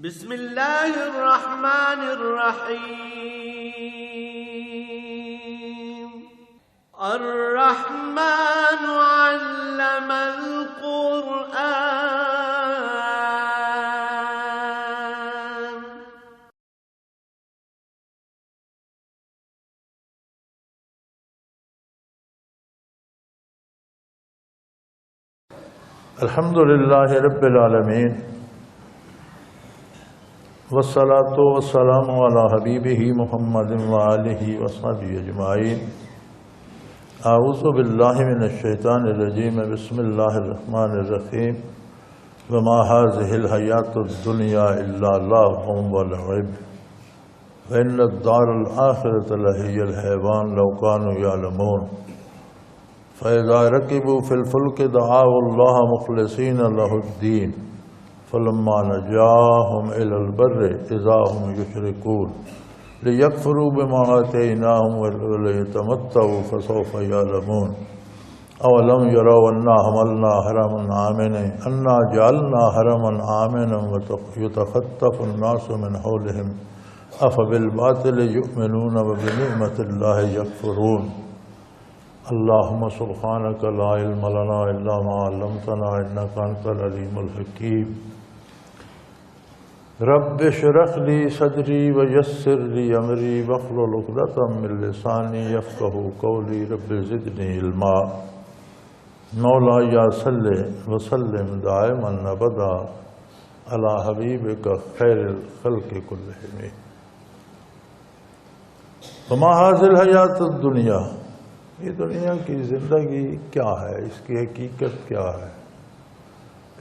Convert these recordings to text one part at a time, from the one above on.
بسم اللہ الرحمن الرحیم الرحمن علم القرآن. الحمد للہ رب العالمین والصلاة والسلام علی حبیبہ محمد وآلہ وصحبہ اجمعین. اعوذ باللہ من الشیطان الرجیم. بسم اللہ الرحمن الرحیم. وما هذه الحیاة الدنیا الا لعب ولعب وان الدار الآخرة لہی الحیوان لو کانوا یعلمون. فإذا ركبوا في الفلك دعوا الله مخلصين له الدين فلما نجاهم إلى البر إذا هم يشركون ليكفروا بما آتيناهم وليتمتعوا فسوف يعلمون. أولم يروا أنا حملنا جعلنا حرما آمنا ويتخطف الناس من حولهم أفبالباطل يؤمنون وبنعمة الله يكفرون. اللهم سبحانك لا علم لنا إلا ما علمتنا إنك أنت العليم الحكيم. رب اشرح لي صدري ويسر لي أمري واحلل عقدة من لساني يفقهوا قولي. رب زدني علما. مولاي صل وسلم دائما أبدا على حبيبك خير الخلق كلهم. وما هذه الحياة الدنيا، یہ دنیا کی زندگی کیا ہے، اس کی حقیقت کیا ہے،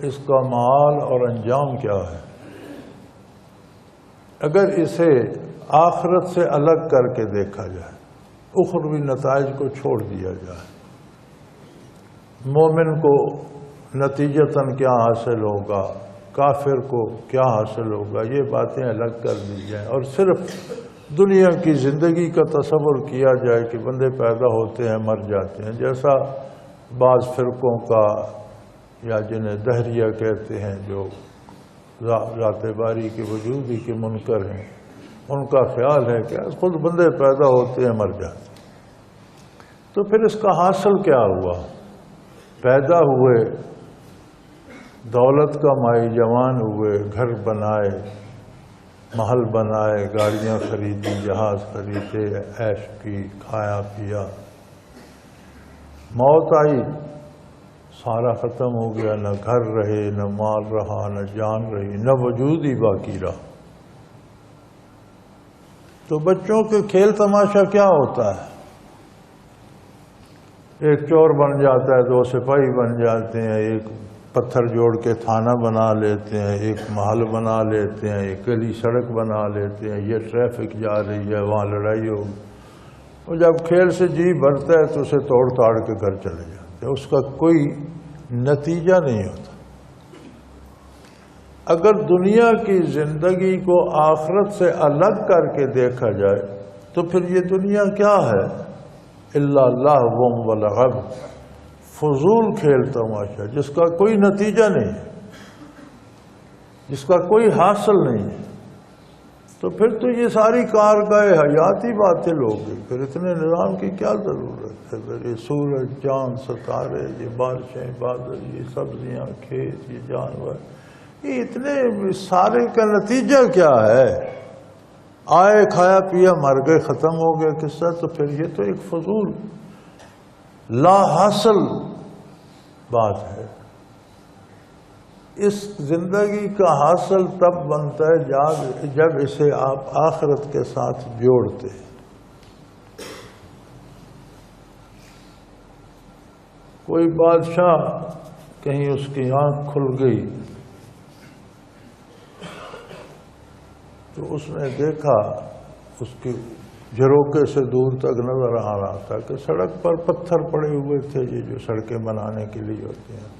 اس کا معال اور انجام کیا ہے. اگر اسے آخرت سے الگ کر کے دیکھا جائے، اخروی نتائج کو چھوڑ دیا جائے، مومن کو نتیجتاً کیا حاصل ہوگا، کافر کو کیا حاصل ہوگا، یہ باتیں الگ کر دی جائیں اور صرف دنیا کی زندگی کا تصور کیا جائے کہ بندے پیدا ہوتے ہیں مر جاتے ہیں، جیسا بعض فرقوں کا یا جنہیں دہریہ کہتے ہیں جو ذات باری کے وجود ہی کے منکر ہیں، ان کا خیال ہے کہ خود بندے پیدا ہوتے ہیں مر جاتے ہیں. تو پھر اس کا حاصل کیا ہوا؟ پیدا ہوئے، دولت کا مائی جوان ہوئے، گھر بنائے، محل بنائے، گاڑیاں خریدی، جہاز خریدے، عیش کی، کھایا پیا. موت آئی، سارا ختم ہو گیا، نہ گھر رہے، نہ مال رہا، نہ جان رہی، نہ وجود ہی باقی رہا. تو بچوں کے کھیل تماشا کیا ہوتا ہے؟ ایک چور بن جاتا ہے، دو سپاہی بن جاتے ہیں، ایک پتھر جوڑ کے تھانہ بنا لیتے ہیں، ایک محل بنا لیتے ہیں، ایک گلی سڑک بنا لیتے ہیں، یہ ٹریفک جا رہی ہے، وہاں لڑائی ہوگی. اور جب کھیل سے جی بھرتا ہے تو اسے توڑ تاڑ کے گھر چلے جاتے ہیں، اس کا کوئی نتیجہ نہیں ہوتا. اگر دنیا کی زندگی کو آخرت سے الگ کر کے دیکھا جائے تو پھر یہ دنیا کیا ہے؟ الا لہو ولعب، فضول کھیل تماشا جس کا کوئی نتیجہ نہیں ہے، جس کا کوئی حاصل نہیں ہے. تو پھر تو یہ ساری کارگاہ حیات ہی باطل ہو گئی. پھر اتنے نظام کی کیا ضرورت ہے؟ پھر یہ سورج، چاند، ستارے، یہ بارشیں، بادل، یہ سبزیاں، کھیت، یہ جانور، یہ اتنے سارے کا نتیجہ کیا ہے؟ آئے، کھایا پیا، مر گئے، ختم ہو گیا قصہ. تو پھر یہ تو ایک فضول لا حاصل بات ہے. اس زندگی کا حاصل تب بنتا ہے جب اسے آپ آخرت کے ساتھ جوڑتے ہیں. کوئی بادشاہ کہیں اس کی آنکھ کھل گئی تو اس نے دیکھا، اس کی جھروکے سے دور تک نظر آ رہا تھا کہ سڑک پر پتھر پڑے ہوئے تھے، یہ جو سڑکیں بنانے کے لیے ہوتے ہیں.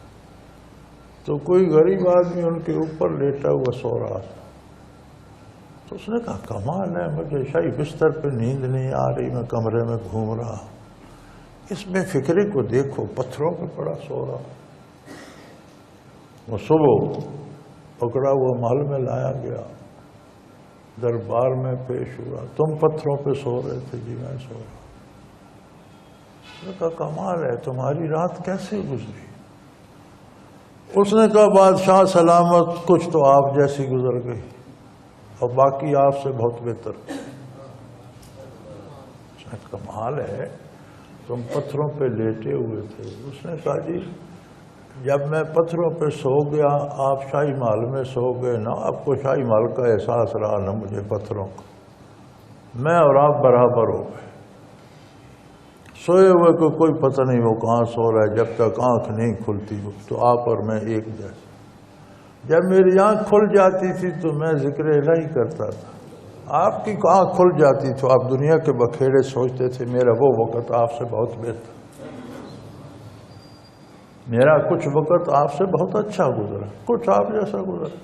تو کوئی غریب آدمی ان کے اوپر لیٹا ہوا سو رہا تھا. تو اس نے کہا کمال ہے، مجھے شاہی بستر پہ نیند نہیں آ رہی، میں کمرے میں گھوم رہا، اس میں فکرے کو دیکھو، پتھروں پہ پڑا سو رہا. وہ صبح پکڑا ہوا محل میں لایا گیا، دربار میں پیش ہوا، تم پتھروں پہ سو رہے تھے؟ جی میں سو رہا۔ اس نے کہا کمال ہے، تمہاری رات کیسے گزری؟ اس نے کہا بادشاہ سلامت، کچھ تو آپ جیسی گزر گئی اور باقی آپ سے بہت بہتر۔ اس نے کہا کمال ہے، تم پتھروں پہ لیٹے ہوئے تھے۔ اس نے کہا جی جب میں پتھروں پہ سو گیا، آپ شاہی محل میں سو گئے، نہ آپ کو شاہی محل کا احساس رہا نہ مجھے پتھروں کا، میں اور آپ برابر ہو گئے۔ سوئے ہوئے کو کوئی پتہ نہیں وہ کہاں سو رہا ہے، جب تک آنکھ نہیں کھلتی تو آپ اور میں ایک جیسے۔ جب میری آنکھ کھل جاتی تھی تو میں ذکر الہی کرتا تھا، آپ کی آنکھ کھل جاتی تو آپ دنیا کے بکھیڑے سوچتے تھے، میرا وہ وقت آپ سے بہت بہتر، میرا کچھ وقت آپ سے بہت اچھا گزرا، کچھ آپ جیسا گزرا۔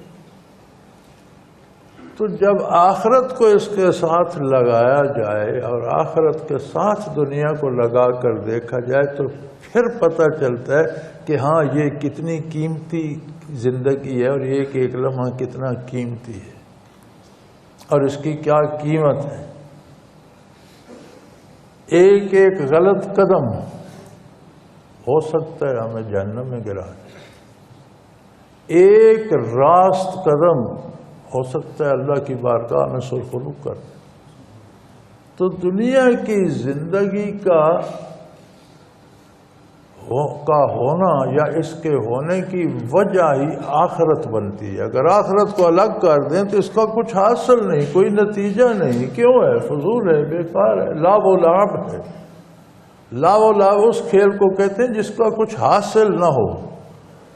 تو جب آخرت کو اس کے ساتھ لگایا جائے اور آخرت کے ساتھ دنیا کو لگا کر دیکھا جائے تو پھر پتہ چلتا ہے کہ ہاں یہ کتنی قیمتی زندگی ہے اور یہ ایک لمحہ کتنا قیمتی ہے اور اس کی کیا قیمت ہے۔ ایک ایک غلط قدم ہو سکتا ہے ہمیں جہنم میں گرا دے، ایک راست قدم ہو سکتا ہے اللہ کی بارگاہ میں سرخرو کر دے۔ تو دنیا کی زندگی کا ہونا یا اس کے ہونے کی وجہ ہی آخرت بنتی ہے۔ اگر آخرت کو الگ کر دیں تو اس کا کچھ حاصل نہیں، کوئی نتیجہ نہیں، کیوں ہے؟ فضول ہے، بیکار ہے، لعب و لعب ہے۔ لعب و لعب اس کھیل کو کہتے ہیں جس کا کچھ حاصل نہ ہو،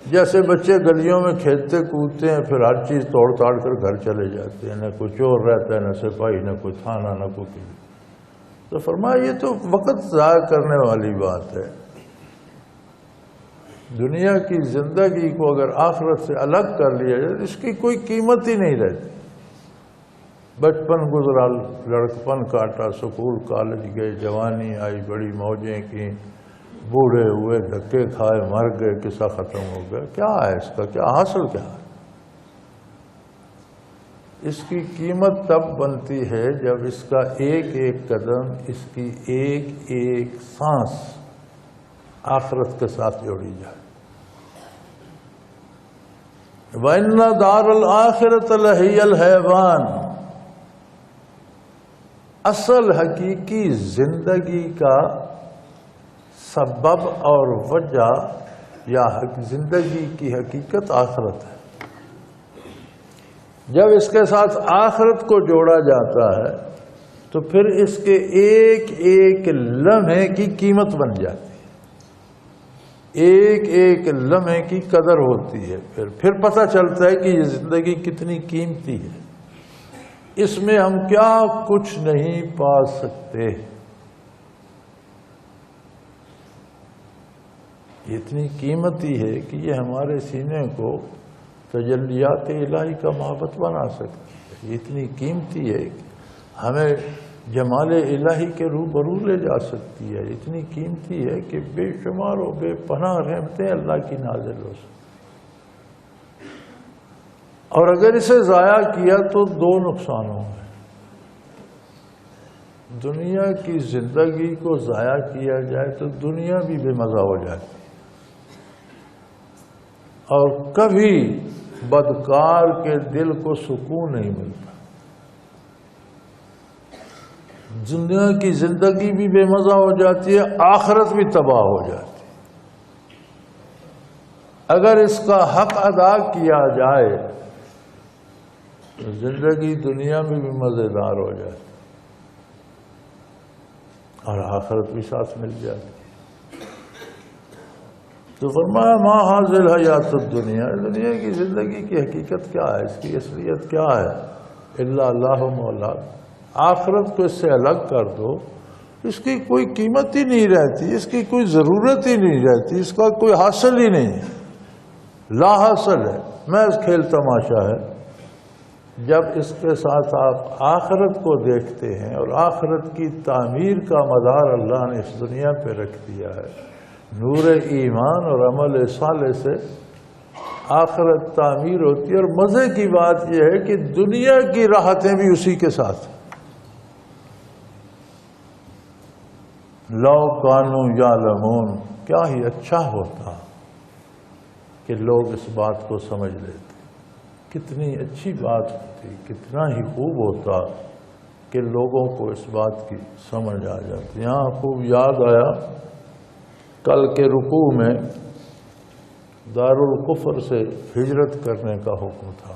جیسے بچے گلیوں میں کھیلتے کودتے ہیں، پھر ہر چیز توڑ تاڑ کر گھر چلے جاتے ہیں، نہ کوئی چور رہتا ہے، نہ سپاہی، نہ کوئی تھانہ، نہ کوئی کسی۔ تو فرمایا یہ تو وقت ضائع کرنے والی بات ہے۔ دنیا کی زندگی کو اگر آخرت سے الگ کر لیا جائے اس کی کوئی قیمت ہی نہیں رہتی۔ بچپن گزرا، لڑکپن کاٹا، سکول کالج گئے، جوانی آئی، بڑی موجیں کی، بوڑھے ہوئے، دھکے کھائے، مر گئے، قصہ ختم ہو گیا۔ کیا ہے اس کا؟ کیا حاصل کیا ہے؟ اس کی قیمت تب بنتی ہے جب اس کا ایک ایک قدم، اس کی ایک ایک سانس آخرت کے ساتھ جوڑی جائے۔ وَإِنَّ دَارَ الْآخِرَةَ لَهِيَ الْحَيْوَانُ، اصل حقیقی زندگی کا سبب اور وجہ یا زندگی کی حقیقت آخرت ہے۔ جب اس کے ساتھ آخرت کو جوڑا جاتا ہے تو پھر اس کے ایک ایک لمحے کی قیمت بن جاتی ہے، ایک ایک لمحے کی قدر ہوتی ہے۔ پھر پتہ چلتا ہے کہ یہ زندگی کتنی قیمتی ہے، اس میں ہم کیا کچھ نہیں پا سکتے۔ یہ اتنی قیمتی ہے کہ یہ ہمارے سینے کو تجلیات الہی کا محبت بنا سکتی ہے، یہ اتنی قیمتی ہے کہ ہمیں جمال الہی کے روبرو لے جا سکتی ہے، اتنی قیمتی ہے کہ بے شمار و بے پناہ رحمتیں اللہ کی نازل ہو سکتی۔ اور اگر اسے ضائع کیا تو دو نقصان ہوں گے۔ دنیا کی زندگی کو ضائع کیا جائے تو دنیا بھی بے مزہ ہو جاتی اور کبھی بدکار کے دل کو سکون نہیں ملتا۔ دنیا کی زندگی بھی بے مزہ ہو جاتی ہے، آخرت بھی تباہ ہو جاتی ہے۔ اگر اس کا حق ادا کیا جائے تو زندگی دنیا میں بھی مزیدار ہو جاتی اور آخرت بھی ساتھ مل جاتی۔ تو فرمایا ما ھذہ الحیات الدنیا، دنیا کی زندگی کی حقیقت کیا ہے، اس کی اصلیت کیا ہے؟ الا اللہ مولا، آخرت کو اس سے الگ کر دو، اس کی کوئی قیمت ہی نہیں رہتی، اس کی کوئی ضرورت ہی نہیں رہتی، اس کا کوئی حاصل ہی نہیں، لا حاصل ہے، محض کھیل تماشا ہے۔ جب اس کے ساتھ آپ آخرت کو دیکھتے ہیں اور آخرت کی تعمیر کا مدار اللہ نے اس دنیا پہ رکھ دیا ہے، نور ایمان اور عمل صالح سے آخرت تعمیر ہوتی ہے. اور مزے کی بات یہ ہے کہ دنیا کی راحتیں بھی اسی کے ساتھ. لو کانوا یعلمون، کیا ہی اچھا ہوتا کہ لوگ اس بات کو سمجھ لیتے. کتنی اچھی بات ہوتی، کتنا ہی خوب ہوتا کہ لوگوں کو اس بات کی سمجھ آ جاتی. یہاں خوب یاد آیا کل کے رکوع میں دارالکفر سے ہجرت کرنے کا حکم تھا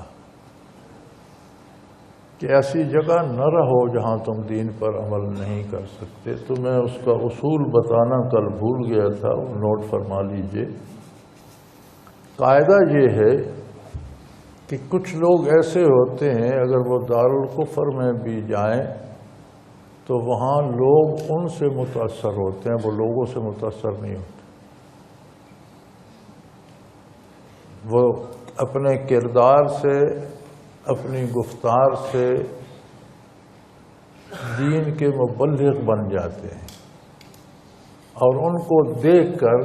کہ ایسی جگہ نہ رہو جہاں تم دین پر عمل نہیں کر سکتے. تو میں اس کا اصول بتانا کل بھول گیا تھا، وہ نوٹ فرما لیجئے. قاعدہ یہ ہے کہ کچھ لوگ ایسے ہوتے ہیں اگر وہ دارالکفر میں بھی جائیں تو وہاں لوگ ان سے متاثر ہوتے ہیں، وہ لوگوں سے متاثر نہیں ہوتے. وہ اپنے کردار سے، اپنی گفتار سے دین کے مبلغ بن جاتے ہیں، اور ان کو دیکھ کر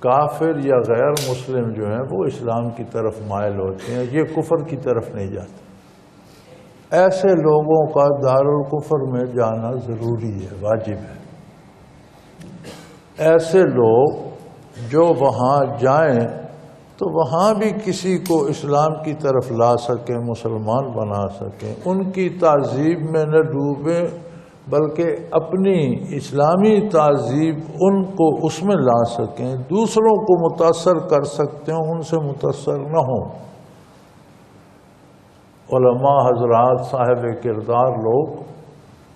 کافر یا غیر مسلم جو ہیں وہ اسلام کی طرف مائل ہوتے ہیں، یہ کفر کی طرف نہیں جاتے. ایسے لوگوں کا دارالکفر میں جانا ضروری ہے، واجب ہے. ایسے لوگ جو وہاں جائیں تو وہاں بھی کسی کو اسلام کی طرف لا سکیں، مسلمان بنا سکیں، ان کی تہذیب میں نہ ڈوبیں بلکہ اپنی اسلامی تہذیب ان کو اس میں لا سکیں، دوسروں کو متاثر کر سکتے ہیں، ان سے متاثر نہ ہوں. علماء حضرات، صاحب کردار لوگ،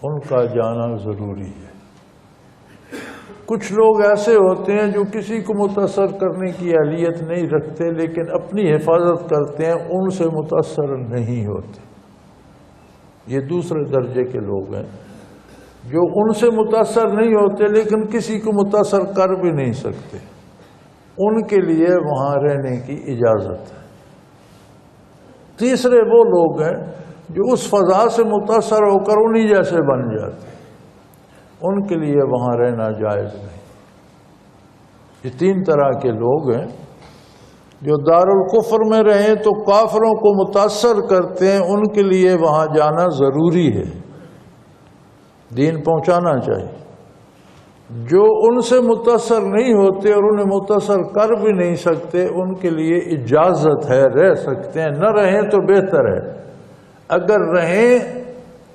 ان کا جانا ضروری ہے. کچھ لوگ ایسے ہوتے ہیں جو کسی کو متاثر کرنے کی اہلیت نہیں رکھتے لیکن اپنی حفاظت کرتے ہیں، ان سے متاثر نہیں ہوتے. یہ دوسرے درجے کے لوگ ہیں جو ان سے متاثر نہیں ہوتے لیکن کسی کو متاثر کر بھی نہیں سکتے. ان کے لیے وہاں رہنے کی اجازت ہے. تیسرے وہ لوگ ہیں جو اس فضا سے متاثر ہو کر انہی جیسے بن جاتے، ان کے لیے وہاں رہنا جائز نہیں. یہ تین طرح کے لوگ ہیں جو دارالکفر میں رہیں تو کافروں کو متاثر کرتے ہیں، ان کے لیے وہاں جانا ضروری ہے، دین پہنچانا چاہیے. جو ان سے متاثر نہیں ہوتے اور انہیں متاثر کر بھی نہیں سکتے، ان کے لیے اجازت ہے، رہ سکتے ہیں. نہ رہیں تو بہتر ہے. اگر رہیں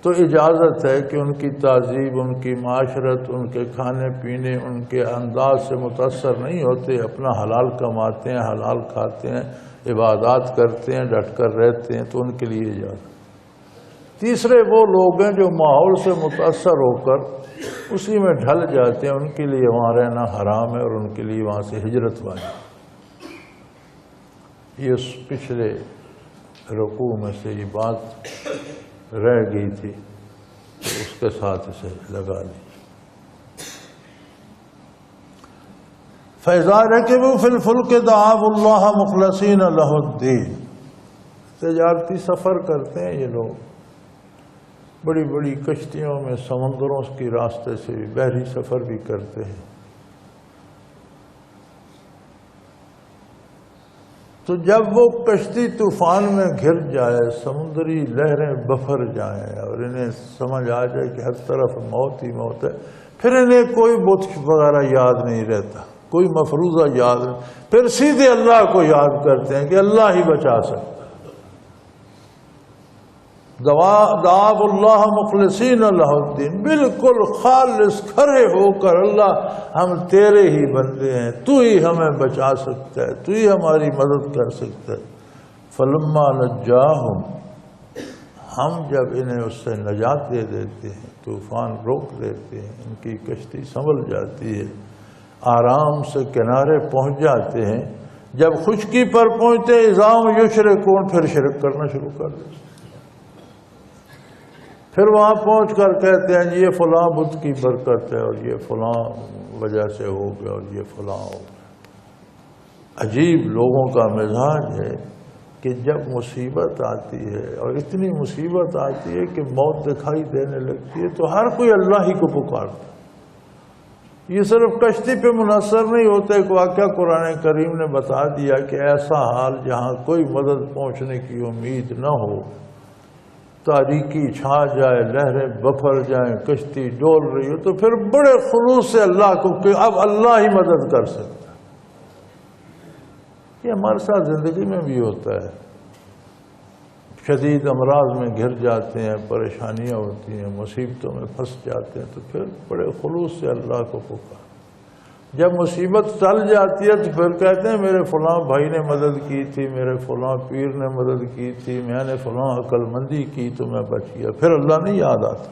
تو اجازت ہے کہ ان کی تہذیب، ان کی معاشرت، ان کے کھانے پینے، ان کے انداز سے متاثر نہیں ہوتے، اپنا حلال کماتے ہیں، حلال کھاتے ہیں، عبادات کرتے ہیں، ڈٹ کر رہتے ہیں، تو ان کے لیے اجازت. تیسرے وہ لوگ ہیں جو ماحول سے متاثر ہو کر اسی میں ڈھل جاتے ہیں، ان کے لیے وہاں رہنا حرام ہے اور ان کے لیے وہاں سے ہجرت واجب. یہ پچھلے رکوع میں سے یہ بات رہ گئی تھی، اس کے ساتھ اسے لگا لی. فَإِذَا رَكِبُوا فِي الْفُلْكِ دَعَوُا اللَّهَ مُخْلَصِينَ لَهُ الدِّينَ. تجارتی سفر کرتے ہیں یہ لوگ، بڑی بڑی کشتیوں میں سمندروں کے راستے سے بھی بحری سفر بھی کرتے ہیں. تو جب وہ کشتی طوفان میں گر جائے، سمندری لہریں بفر جائیں اور انہیں سمجھ آ جائے کہ ہر طرف موت ہی موت ہے، پھر انہیں کوئی بت وغیرہ یاد نہیں رہتا، کوئی مفروضہ یاد نہیں، پھر سیدھے اللہ کو یاد کرتے ہیں کہ اللہ ہی بچا سکتا. دعوا اللہ مخلصین لہ الدین، بالکل خالص کھڑے ہو کر اللہ ہم تیرے ہی بندے ہیں، تو ہی ہمیں بچا سکتا ہے، تو ہی ہماری مدد کر سکتا ہے. فلما نجاہم، ہم جب انہیں اس سے نجات دے دیتے ہیں، طوفان روک دیتے ہیں، ان کی کشتی سنبھل جاتی ہے، آرام سے کنارے پہنچ جاتے ہیں. جب خشکی پر پہنچتے اذا ہم یشرکون، پھر شرک کرنا شروع کر دیتے. پھر وہاں پہنچ کر کہتے ہیں یہ فلاں بت کی برکت ہے اور یہ فلاں وجہ سے ہو گیا اور یہ فلاں ہو گیا. عجیب لوگوں کا مزاج ہے کہ جب مصیبت آتی ہے اور اتنی مصیبت آتی ہے کہ موت دکھائی دینے لگتی ہے تو ہر کوئی اللہ ہی کو پکارتا. یہ صرف کشتی پہ منحصر نہیں ہوتا. ایک واقعہ قرآن کریم نے بتا دیا کہ ایسا حال جہاں کوئی مدد پہنچنے کی امید نہ ہو، تاریکی چھا جائے، لہریں بپھر جائیں، کشتی ڈول رہی ہو، تو پھر بڑے خلوص سے اللہ کو کہ اب اللہ ہی مدد کر سکتا. یہ ہمارے ساتھ زندگی میں بھی ہوتا ہے. شدید امراض میں گھر جاتے ہیں، پریشانیاں ہوتی ہیں، مصیبتوں میں پھنس جاتے ہیں، تو پھر بڑے خلوص سے اللہ کو پکار. جب مصیبت ٹل جاتی ہے تو پھر کہتے ہیں میرے فلاں بھائی نے مدد کی تھی، میرے فلاں پیر نے مدد کی تھی، میں نے فلاں عقل مندی کی تو میں بچ گیا. پھر اللہ نہیں یاد آتا.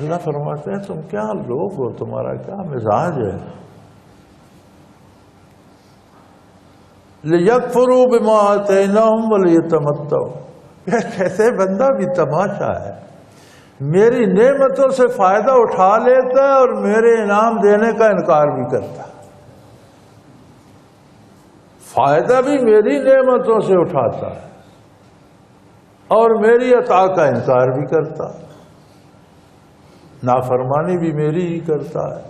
اللہ فرماتے ہیں تم کیا لوگ ہو، تمہارا کیا مزاج ہے. لِيَكْفُرُوا بِمَا آتَيْنَاهُمْ وَلِيَتَمَتَّعُوا. کیسے بندہ بھی تماشا ہے، میری نعمتوں سے فائدہ اٹھا لیتا ہے اور میرے انعام دینے کا انکار بھی کرتا ہے. فائدہ بھی میری نعمتوں سے اٹھاتا ہے اور میری عطا کا انکار بھی کرتا ہے. نافرمانی بھی میری ہی کرتا ہے.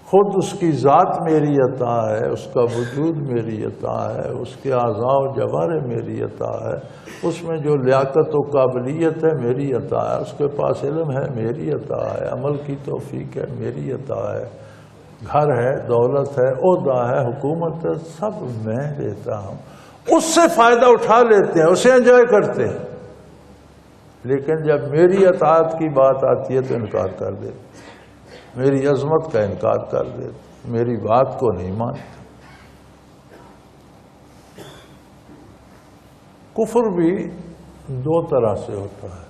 خود اس کی ذات میری عطا ہے، اس کا وجود میری عطا ہے، اس کے اعضاء و جوارح میری عطا ہے، اس میں جو لیاقت و قابلیت ہے میری عطا ہے، اس کے پاس علم ہے میری عطا ہے، عمل کی توفیق ہے میری عطا ہے، گھر ہے، دولت ہے، عہدہ ہے، حکومت ہے، سب میں دیتا ہوں. اس سے فائدہ اٹھا لیتے ہیں، اسے انجوائے کرتے ہیں. لیکن جب میری اطاعت کی بات آتی ہے تو انکار کر دیتے، میری عظمت کا انکار کر دیتے، میری بات کو نہیں مانتے. کفر بھی دو طرح سے ہوتا ہے.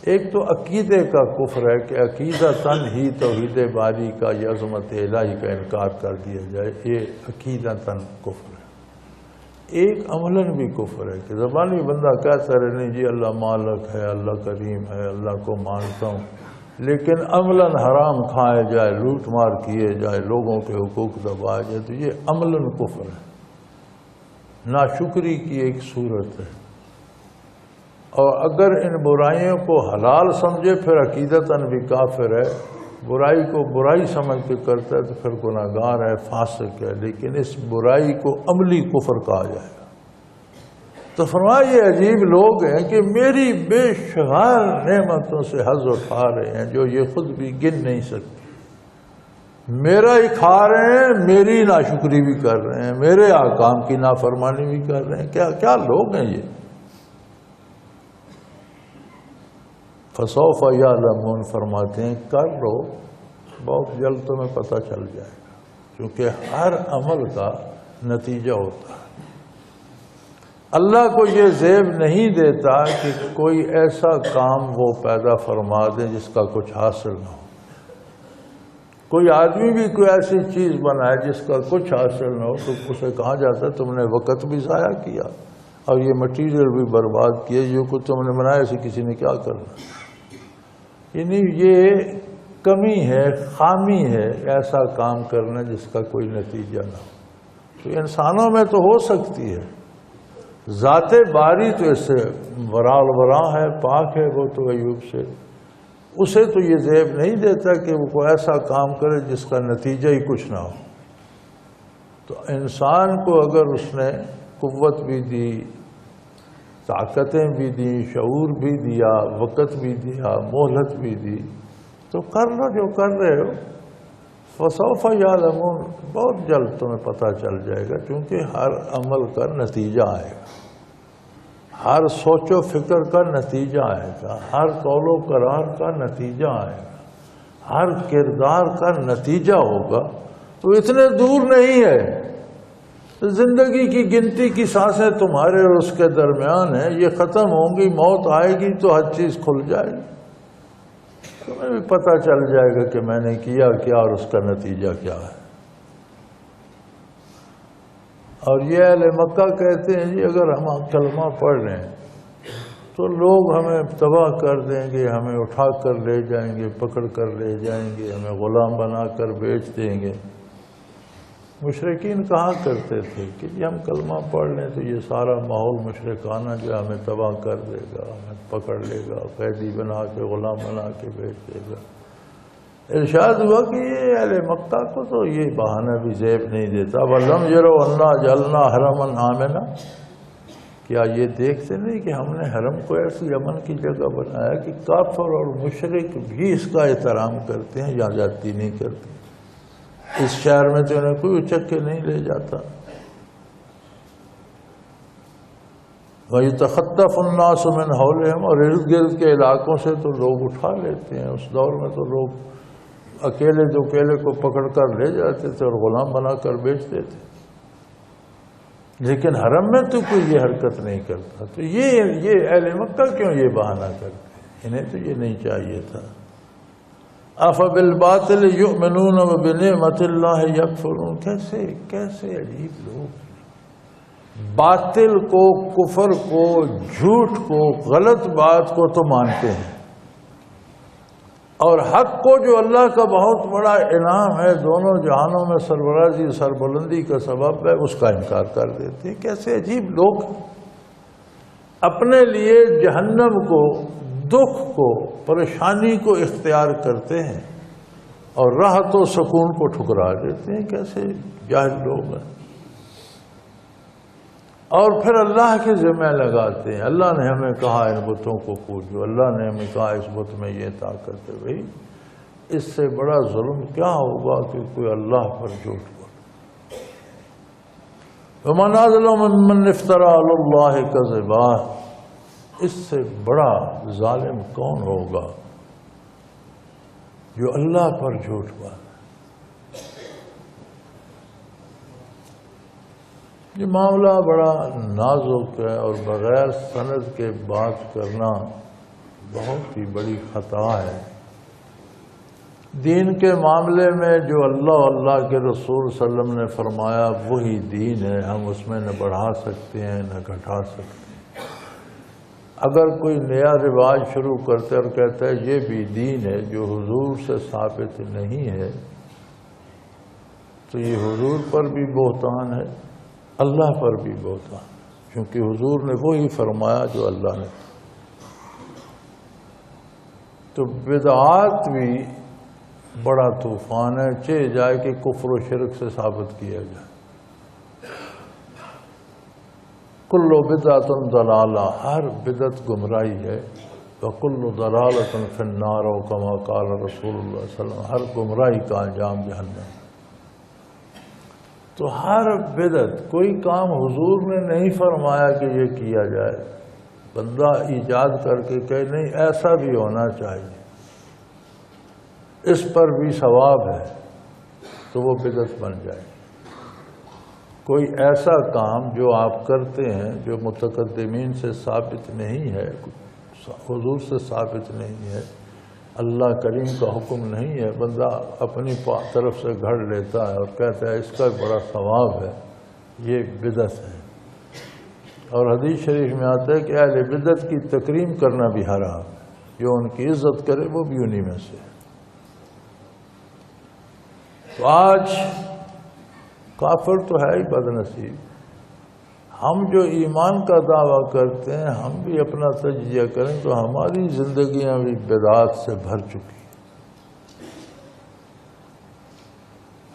ایک تو عقیدے کا کفر ہے کہ عقیدتاً ہی توحید باری کا یا عظمت الہی کا انکار کر دیا جائے، یہ عقیدتاً کفر ہے. ایک عملاً بھی کفر ہے کہ زبانی بندہ کہتا رہے نہیں جی اللہ مالک ہے، اللہ کریم ہے، اللہ کو مانتا ہوں، لیکن عملاً حرام کھائے جائے، لوٹ مار کیے جائے، لوگوں کے حقوق دبائے جائے، تو یہ عملاً کفر ہے، ناشکری کی ایک صورت ہے. اور اگر ان برائیوں کو حلال سمجھے پھر عقیدتاً بھی کافر ہے. برائی کو برائی سمجھ کے کرتا ہے تو پھر گناہگار ہے، فاسق ہے. لیکن اس برائی کو عملی کفر کہا جائے گا. تو فرمایا یہ عجیب لوگ ہیں کہ میری بے شمار نعمتوں سے حظ اٹھا رہے ہیں جو یہ خود بھی گن نہیں سکتے. میرا ہی کھا رہے ہیں، میری ناشکری بھی کر رہے ہیں، میرے احکام کی نافرمانی بھی کر رہے ہیں. کیا لوگ ہیں یہ. فَسَوْفَ يَعْلَمُونَ فرماتے ہیں کر لو، بہت جلد تمہیں پتہ چل جائے گا. کیونکہ ہر عمل کا نتیجہ ہوتا ہے. اللہ کو یہ زیب نہیں دیتا کہ کوئی ایسا کام وہ پیدا فرما دے جس کا کچھ حاصل نہ ہو. کوئی آدمی بھی کوئی ایسی چیز بنائے جس کا کچھ حاصل نہ ہو تو اسے کہا جاتا ہے تم نے وقت بھی ضائع کیا اور یہ مٹیریل بھی برباد کیا، جو کچھ تم نے بنایا اسے کسی نے کیا کرنا. یعنی یہ کمی ہے، خامی ہے ایسا کام کرنا جس کا کوئی نتیجہ نہ ہو. تو انسانوں میں تو ہو سکتی ہے، ذات باری تو اس سے وراء ہے، پاک ہے وہ تو عیوب سے. اسے تو یہ زیب نہیں دیتا کہ وہ کوئی ایسا کام کرے جس کا نتیجہ ہی کچھ نہ ہو. تو انسان کو اگر اس نے قوت بھی دی، طاقتیں بھی دی، شعور بھی دیا، وقت بھی دیا، مہلت بھی دی، تو کر لو جو کر رہے ہو. فَسَوْفَ يَعْلَمُونَ بہت جلد تمہیں پتہ چل جائے گا. کیونکہ ہر عمل کا نتیجہ آئے گا، ہر سوچ و فکر کا نتیجہ آئے گا، ہر قول و قرار کا نتیجہ آئے گا، ہر کردار کا نتیجہ ہوگا. تو اتنے دور نہیں ہے. زندگی کی گنتی کی سانسیں تمہارے اور اس کے درمیان ہیں، یہ ختم ہوں گی، موت آئے گی تو ہر چیز کھل جائے گی. تمہیں بھی پتہ چل جائے گا کہ میں نے کیا کیا اور اس کا نتیجہ کیا ہے. اور یہ اہل مکہ کہتے ہیں جی اگر ہم کلمہ پڑھ رہے ہیں تو لوگ ہمیں تباہ کر دیں گے، ہمیں اٹھا کر لے جائیں گے، پکڑ کر لے جائیں گے، ہمیں غلام بنا کر بیچ دیں گے. مشرکین کہا کرتے تھے کہ جی ہم کلمہ پڑھ لیں تو یہ سارا ماحول مشرکانہ جو ہے ہمیں تباہ کر دے گا، ہمیں پکڑ لے گا، قیدی بنا کے غلام بنا کے بیچ دے گا. ارشاد ہوا کہ یہ اہل مکہ کو تو یہ بہانہ بھی زیب نہیں دیتا. وَلَمْ يَرَوْا أَنَّا جَعَلْنَا حَرَمًا آمِنًا، کیا یہ دیکھتے نہیں کہ ہم نے حرم کو ایسی امن کی جگہ بنایا کہ کافر اور مشرک بھی اس کا احترام کرتے ہیں، یا زیادتی نہیں کرتے. اس شہر میں تو انہیں کوئی اچک کے نہیں لے جاتا. وَيَتَخَطَّفُ النَّاسُ مِنْ حَوْلِهِمْ، اور ارد گرد کے علاقوں سے تو لوگ اٹھا لیتے ہیں. اس دور میں تو لوگ اکیلے دو اکیلے کو پکڑ کر لے جاتے تھے اور غلام بنا کر بیچتے تھے. لیکن حرم میں تو کوئی یہ حرکت نہیں کرتا. تو یہ اہل مکہ کیوں یہ بہانہ کرتے؟ انہیں تو یہ نہیں چاہیے تھا. أَفَبِالْبَاطِلِ يُؤْمِنُونَ وَبِنِعْمَةِ اللَّهِ يَكْفُرُونَ. کیسے عجیب لوگ، باطل کو، کفر کو، جھوٹ کو، غلط بات کو تو مانتے ہیں، اور حق کو جو اللہ کا بہت بڑا انعام ہے، دونوں جہانوں میں سربرازی سربلندی کا سبب ہے، اس کا انکار کر دیتے ہیں. کیسے عجیب لوگ اپنے لیے جہنم کو، دکھ کو، پریشانی کو اختیار کرتے ہیں اور راحت و سکون کو ٹھکرا دیتے ہیں. کیسے جاہل لوگ ہیں. اور پھر اللہ کے ذمہ لگاتے ہیں. اللہ نے ہمیں کہا ان بتوں کو پوجو، اللہ نے ہمیں کہا اس بت میں یہ طاقت ہے. بھائی اس سے بڑا ظلم کیا ہوگا کہ کوئی اللہ پر جھوٹ بولے. وَمَنْ أَظْلَمُ مِمَّنِ افْتَرَىٰ عَلَى اللَّهِ كَذِبًا، اس سے بڑا ظالم کون ہوگا جو اللہ پر جھوٹ بولے. یہ معاملہ بڑا نازک ہے اور بغیر سند کے بات کرنا بہت ہی بڑی خطا ہے. دین کے معاملے میں جو اللہ کے رسول صلی اللہ علیہ وسلم نے فرمایا وہی دین ہے. ہم اس میں نہ بڑھا سکتے ہیں نہ گھٹا سکتے ہیں. اگر کوئی نیا رواج شروع کرتا ہے اور کہتا ہے یہ بھی دین ہے جو حضور سے ثابت نہیں ہے، تو یہ حضور پر بھی بہتان ہے، اللہ پر بھی بہتان، کیونکہ حضور نے وہی فرمایا جو اللہ نے. تو بدعات بھی بڑا طوفان ہے، چاہے جائے کہ کفر و شرک سے ثابت کیا جائے. کل بدعۃ ضلالہ، ہر بدعت گمراہی ہے. وکل ضلالۃ فی النار، کما قال رسول اللہ صلی اللہ علیہ وسلم، ہر گمراہی کا انجام جہنم. تو ہر بدعت، کوئی کام حضور نے نہیں فرمایا کہ یہ کیا جائے، بندہ ایجاد کر کے کہے نہیں ایسا بھی ہونا چاہیے، اس پر بھی ثواب ہے، تو وہ بدعت بن جائے. کوئی ایسا کام جو آپ کرتے ہیں جو متقدمین سے ثابت نہیں ہے، حضور سے ثابت نہیں ہے، اللہ کریم کا حکم نہیں ہے، بندہ اپنی طرف سے گھڑ لیتا ہے اور کہتا ہے اس کا بڑا ثواب ہے، یہ بدعت ہے. اور حدیث شریف میں آتا ہے کہ اہل بدعت کی تکریم کرنا بھی حرام ہے. جو ان کی عزت کرے وہ بھی انہی میں سے. تو آج کافر تو ہے ہی بد نصیب. ہم جو ایمان کا دعویٰ کرتے ہیں، ہم بھی اپنا تجزیہ کریں تو ہماری زندگیاں بھی بدعات سے بھر چکی ہیں.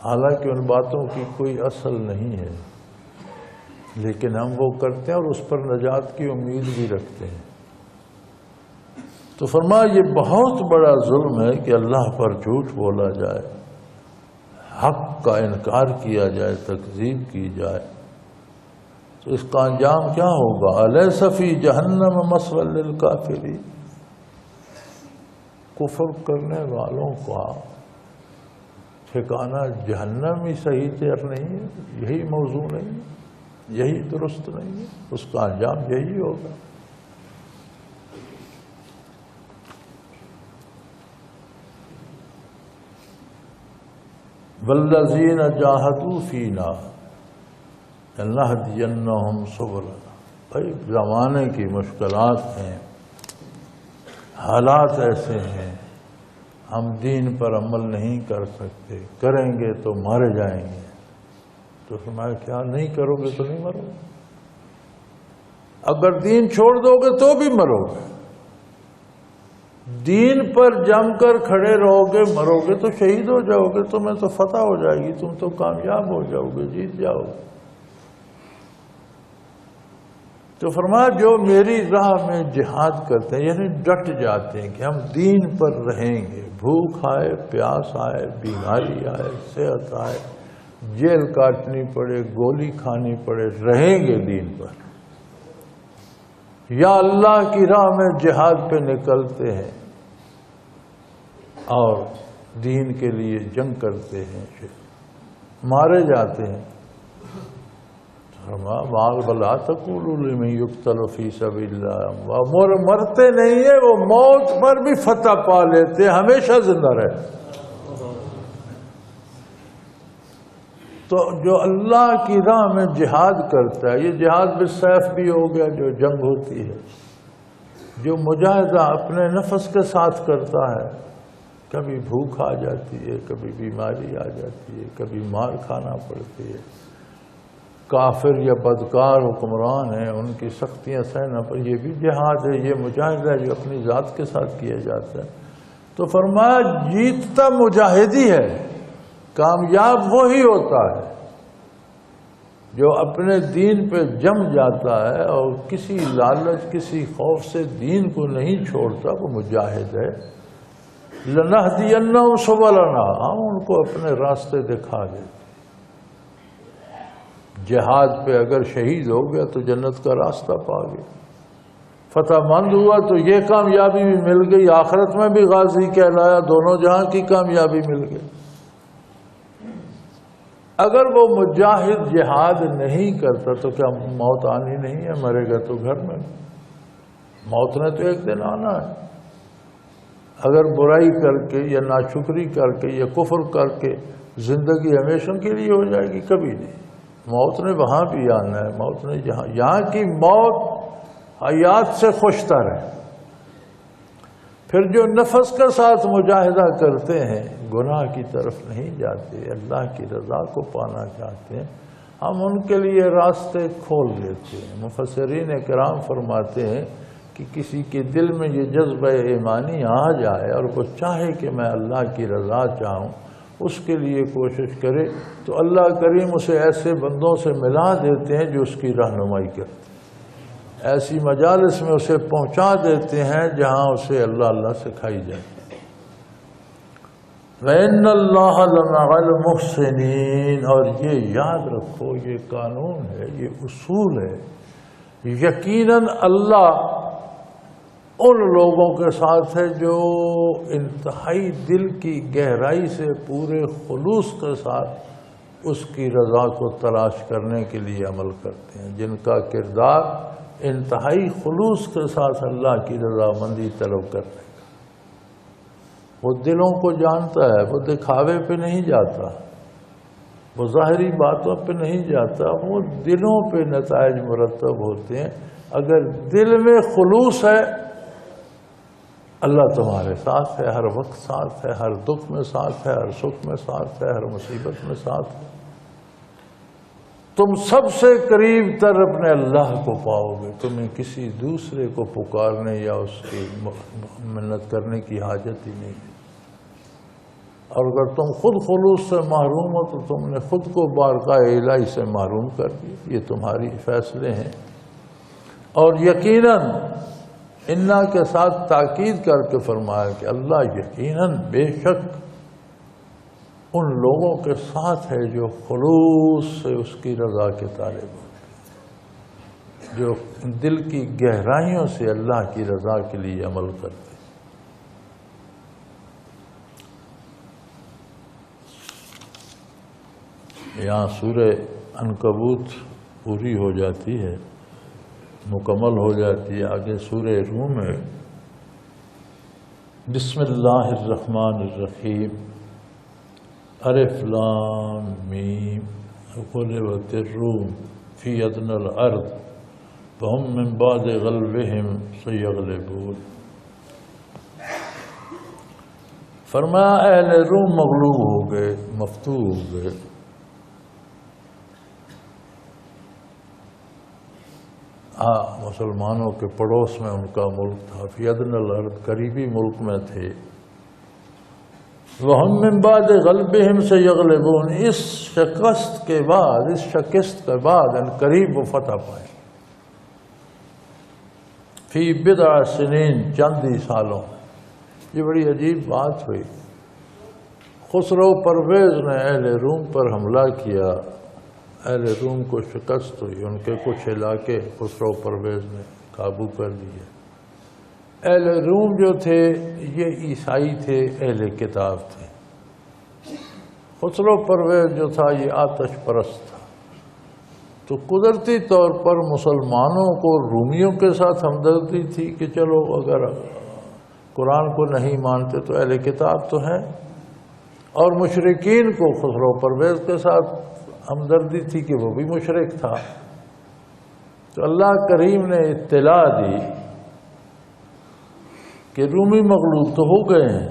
حالانکہ ان باتوں کی کوئی اصل نہیں ہے، لیکن ہم وہ کرتے ہیں اور اس پر نجات کی امید بھی رکھتے ہیں. تو فرمایا یہ بہت بڑا ظلم ہے کہ اللہ پر جھوٹ بولا جائے، حق کا انکار کیا جائے، تکذیب کی جائے. تو اس کا انجام کیا ہوگا؟ الیس فی جہنم مثوی للکافرین، کفر کرنے والوں کا ٹھکانہ جہنم ہی صحیح تر نہیں ہے. یہی موضوع نہیں ہے، یہی درست نہیں ہے، اس کا انجام یہی ہوگا. والذین جاہدوا فینا لنہدینہم سبلنا. بھائی زمانے کی مشکلات ہیں، حالات ایسے ہیں، ہم دین پر عمل نہیں کر سکتے، کریں گے تو مارے جائیں گے. تو فرمایا کیا نہیں کرو گے تو نہیں مرو گے؟ اگر دین چھوڑ دو گے تو بھی مرو گے. دین پر جم کر کھڑے رہو گے، مرو گے تو شہید ہو جاؤ گے، تمہیں تو فتح ہو جائے گی، تم تو کامیاب ہو جاؤ گے، جیت جاؤ گے۔ تو فرمایا جو میری راہ میں جہاد کرتے ہیں، یعنی ڈٹ جاتے ہیں کہ ہم دین پر رہیں گے، بھوک آئے، پیاس آئے، بیماری آئے، صحت آئے، جیل کاٹنی پڑے، گولی کھانی پڑے، رہیں گے دین پر، یا اللہ کی راہ میں جہاد پہ نکلتے ہیں اور دین کے لیے جنگ کرتے ہیں، مارے جاتے ہیں۔ بلا تقولوا لمن يقتل في سبيل الله، مرتے نہیں ہیں وہ، موت پر بھی فتح پا لیتے، ہمیشہ زندہ رہے۔ تو جو اللہ کی راہ میں جہاد کرتا ہے، یہ جہاد بالسیف بھی ہو گیا جو جنگ ہوتی ہے، جو مجاہدہ اپنے نفس کے ساتھ کرتا ہے، کبھی بھوک آ جاتی ہے، کبھی بیماری آ جاتی ہے، کبھی مار کھانا پڑتی ہے، کافر یا بدکار حکمران ہیں ان کی سختیاں سہنا پر، یہ بھی جہاد ہے، یہ مجاہدہ ہے جو اپنی ذات کے ساتھ کیا جاتا ہے۔ تو فرمایا جیتتا مجاہدی ہے، کامیاب وہی ہوتا ہے جو اپنے دین پہ جم جاتا ہے اور کسی لالچ کسی خوف سے دین کو نہیں چھوڑتا، وہ مجاہد ہے۔ لَنَهْدِيَنَّهُمْ سُبُلَنَا، ہم ان کو اپنے راستے دکھا دیتے۔ جہاد پہ اگر شہید ہو گیا تو جنت کا راستہ پا گیا، فتح مند ہوا تو یہ کامیابی بھی مل گئی، آخرت میں بھی غازی کہلایا، دونوں جہاں کی کامیابی مل گئی۔ اگر وہ مجاہد جہاد نہیں کرتا تو کیا موت آنی نہیں ہے؟ مرے گا تو گھر میں، موت نے تو ایک دن آنا ہے۔ اگر برائی کر کے یا ناشکری کر کے یا کفر کر کے زندگی ہمیشہ کے لیے ہو جائے گی؟ کبھی نہیں، موت نے وہاں بھی آنا ہے، موت نے یہاں کی موت حیات سے خوشتر ہے۔ پھر جو نفس کے ساتھ مجاہدہ کرتے ہیں، گناہ کی طرف نہیں جاتے، اللہ کی رضا کو پانا چاہتے ہیں، ہم ان کے لیے راستے کھول دیتے ہیں۔ مفسرین کرام فرماتے ہیں کہ کسی کے دل میں یہ جذبہ ایمانی آ جائے اور وہ چاہے کہ میں اللہ کی رضا چاہوں، اس کے لیے کوشش کرے تو اللہ کریم اسے ایسے بندوں سے ملا دیتے ہیں جو اس کی رہنمائی کرتے ہیں، ایسی مجالس میں اسے پہنچا دیتے ہیں جہاں اسے اللہ اللہ سکھائی جائے۔ وَإِنَّ اللَّهَ لَمَعَ الْمُحْسِنِينَ، اور یہ یاد رکھو، یہ قانون ہے، یہ اصول ہے، یقیناً اللہ ان لوگوں کے ساتھ ہے جو انتہائی دل کی گہرائی سے پورے خلوص کے ساتھ اس کی رضا کو تلاش کرنے کے لیے عمل کرتے ہیں، جن کا کردار انتہائی خلوص کے ساتھ اللہ کی رضامندی طلب کرنے کا۔ وہ دلوں کو جانتا ہے، وہ دکھاوے پہ نہیں جاتا، وہ ظاہری باتوں پہ نہیں جاتا، وہ دلوں پہ نتائج مرتب ہوتے ہیں۔ اگر دل میں خلوص ہے، اللہ تمہارے ساتھ ہے، ہر وقت ساتھ ہے، ہر دکھ میں ساتھ ہے، ہر سکھ میں ساتھ ہے، ہر مصیبت میں ساتھ ہے۔ تم سب سے قریب تر اپنے اللہ کو پاؤ گے، تمہیں کسی دوسرے کو پکارنے یا اس کی منت کرنے کی حاجت ہی نہیں ہے۔ اور اگر تم خود خلوص سے محروم ہو تو تم نے خود کو بارگاہ الہی سے محروم کر دیا، یہ تمہاری فیصلے ہیں۔ اور یقیناً انا کے ساتھ تاکید کر کے فرمایا کہ اللہ یقیناً بے شک ان لوگوں کے ساتھ ہے جو خلوص سے اس کی رضا کے طالب ہوتے ہیں، جو دل کی گہرائیوں سے اللہ کی رضا کے لیے عمل کرتے ہیں۔ یہاں سورہ عنکبوت پوری ہو جاتی ہے، مکمل ہو جاتی ہے۔ آگے سورہ روم ہے، بسم اللہ الرحمن الرحیم، الف لام میم، غلبت الروم فی ادنی الارض وهم من بعد غلبهم سیغلبون۔ فرمایا اہل روم مغلوب ہو گئے، مفتوح ہو گئے، مسلمانوں کے پڑوس میں ان کا ملک تھا، فی ادنی الارض، قریبی ملک میں تھے۔ وَهُمْ مِنْ بَعْدِ غَلْبِهِمْ سَيَغْلِبُونَ، اس شکست کے بعد ان قریب وہ فتح پائیں، فی بضع سنین، چند ہی سالوں میں۔ یہ بڑی عجیب بات ہوئی۔ خسرو پرویز نے اہل روم پر حملہ کیا، اہل روم کو شکست ہوئی، ان کے کچھ علاقے خسرو پرویز نے قابو کر لیے۔ اہل روم جو تھے یہ عیسائی تھے، اہل کتاب تھے۔ خسرو پرویز جو تھا یہ آتش پرست تھا، تو قدرتی طور پر مسلمانوں کو رومیوں کے ساتھ ہمدردی تھی کہ چلو اگر قرآن کو نہیں مانتے تو اہل کتاب تو ہیں، اور مشرکین کو خسرو پرویز کے ساتھ ہمدردی تھی کہ وہ بھی مشرک تھا۔ تو اللہ کریم نے اطلاع دی کہ رومی مغلوب تو ہو گئے ہیں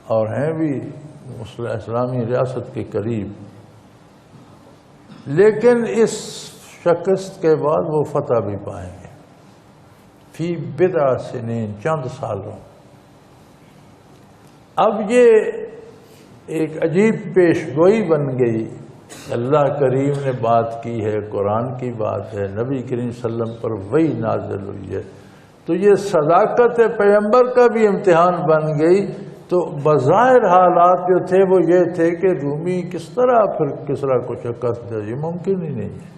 اور ہیں بھی اسلامی ریاست کے قریب، لیکن اس شکست کے بعد وہ فتح بھی پائیں گے، فی بضع سنین، چند سالوں۔ اب یہ ایک عجیب پیش گوئی بن گئی، اللہ کریم نے بات کی ہے، قرآن کی بات ہے، نبی کریم صلی اللہ علیہ وسلم پر وحی نازل ہوئی ہے، تو یہ صداقت پیغمبر کا بھی امتحان بن گئی۔ تو بظاہر حالات جو تھے وہ یہ تھے کہ رومی کس طرح پھر کسرا کو شکست دے، یہ ممکن ہی نہیں ہے۔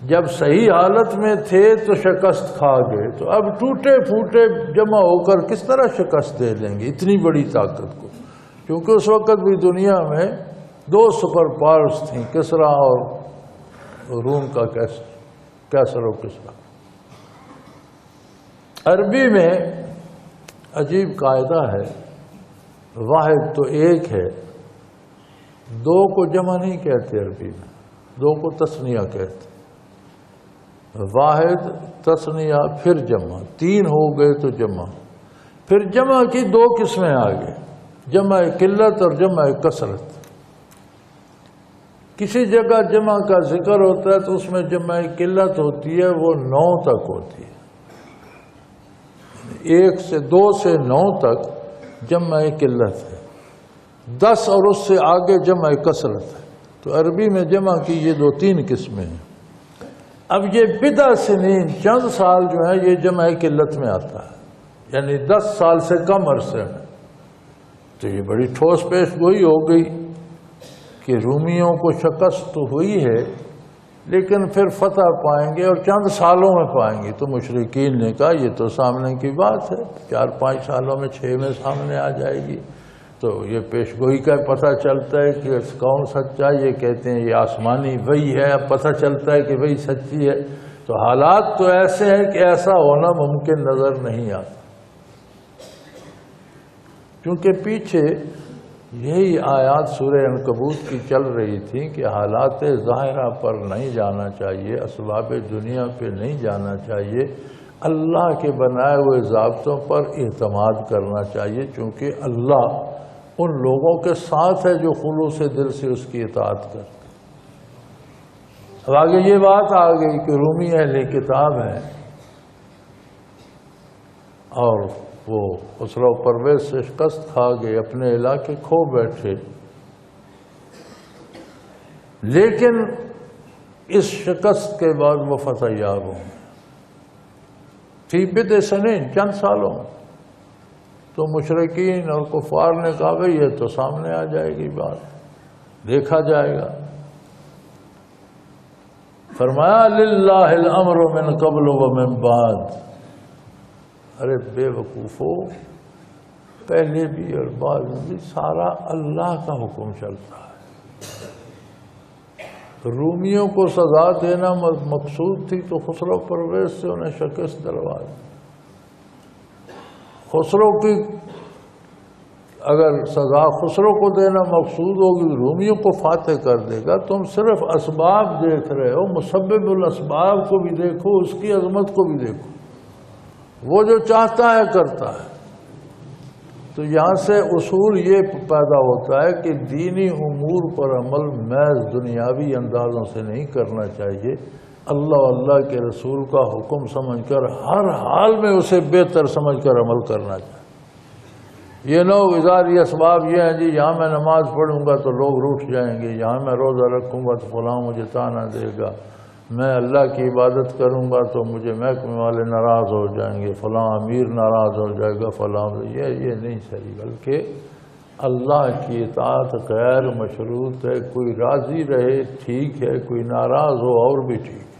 جب صحیح حالت میں تھے تو شکست کھا گئے، تو اب ٹوٹے پھوٹے جمع ہو کر کس طرح شکست دے دیں گے اتنی بڑی طاقت کو؟ کیونکہ اس وقت بھی دنیا میں دو سپر پاورز تھیں، کسرا اور روم کا کیسر و کسرا۔ عربی میں عجیب قاعدہ ہے، واحد تو ایک ہے، دو کو جمع نہیں کہتے عربی میں، دو کو تثنیہ کہتے، واحد تثنیہ پھر جمع، تین ہو گئے تو جمع، پھر جمع کی دو قسمیں آگئے، جمع قلت اور جمع کثرت۔ کسی جگہ جمع کا ذکر ہوتا ہے تو اس میں جمع قلت ہوتی ہے، وہ 9 تک ہوتی ہے، 1 سے 2 سے 9 تک جمع قلت ہے، 10 اور اس سے آگے جمع کثرت ہے۔ تو عربی میں جمع کی یہ 2-3 قسمیں ہیں۔ اب یہ بضع سنین، چند سال جو ہے یہ جمع قلت میں آتا ہے، یعنی 10 سال سے کم عرصے میں۔ تو یہ بڑی ٹھوس پیش گوئی ہو گئی کہ رومیوں کو شکست تو ہوئی ہے لیکن پھر فتح پائیں گے اور چند سالوں میں پائیں گے۔ تو مشرکین نے کہا یہ تو سامنے کی بات ہے، 4-5 سالوں میں 6 میں سامنے آ جائے گی۔ تو یہ پیش گوئی کا پتہ چلتا ہے کہ کون سچا، یہ کہتے ہیں یہ آسمانی وحی ہے، اب پتہ چلتا ہے کہ وحی سچی ہے۔ تو حالات تو ایسے ہیں کہ ایسا ہونا ممکن نظر نہیں آتا، کیونکہ پیچھے یہی آیات سورہ عنکبوت کی چل رہی تھی کہ حالات ظاہرہ پر نہیں جانا چاہیے، اسباب دنیا پہ نہیں جانا چاہیے، اللہ کے بنائے ہوئے ضابطوں پر اعتماد کرنا چاہیے، چونکہ اللہ ان لوگوں کے ساتھ ہے جو خلوص دل سے اس کی اطاعت کرتے۔ اب آگے یہ بات آ گئی کہ رومی اہل کتاب ہیں اور وہ خسرو پرویز سے شکست کھا گئے، اپنے علاقے کھو بیٹھے، لیکن اس شکست کے بعد وہ فتح یاب ہوں گے فی بضع سنین، چند سالوں۔ تو مشرکین اور کفار نے کہا بھئی یہ تو سامنے آ جائے گی بات، دیکھا جائے گا۔ فرمایا للہ الامر من قبل و من بعد، ارے بے وقوفو، پہلے بھی اور بعد میں بھی سارا اللہ کا حکم چلتا ہے۔ رومیوں کو سزا دینا مقصود تھی تو خسرو پرویز سے انہیں شکست دلوا دی۔ خسرو کی اگر سزا خسرو کو دینا مقصود ہوگی، رومیوں کو فاتح کر دے گا، تم صرف اسباب دیکھ رہے ہو، مسبب الاسباب کو بھی دیکھو، اس کی عظمت کو بھی دیکھو، وہ جو چاہتا ہے کرتا ہے۔ تو یہاں سے اصول یہ پیدا ہوتا ہے کہ دینی امور پر عمل محض دنیاوی اندازوں سے نہیں کرنا چاہیے، اللہ اللہ کے رسول کا حکم سمجھ کر ہر حال میں اسے بہتر سمجھ کر عمل کرنا چاہیے۔ یہ لوگ اظہاری اسباب یہ ہیں جی یہاں میں نماز پڑھوں گا تو لوگ روٹھ جائیں گے، یہاں میں روزہ رکھوں گا تو فلاں مجھے تانا دے گا، میں اللہ کی عبادت کروں گا تو مجھے محکمے والے ناراض ہو جائیں گے، فلاں امیر ناراض ہو جائے گا، فلاں یہ نہیں صحیح، بلکہ اللہ کی اطاعت غیر مشروط ہے، کوئی راضی رہے ٹھیک ہے، کوئی ناراض ہو اور بھی ٹھیک ہے۔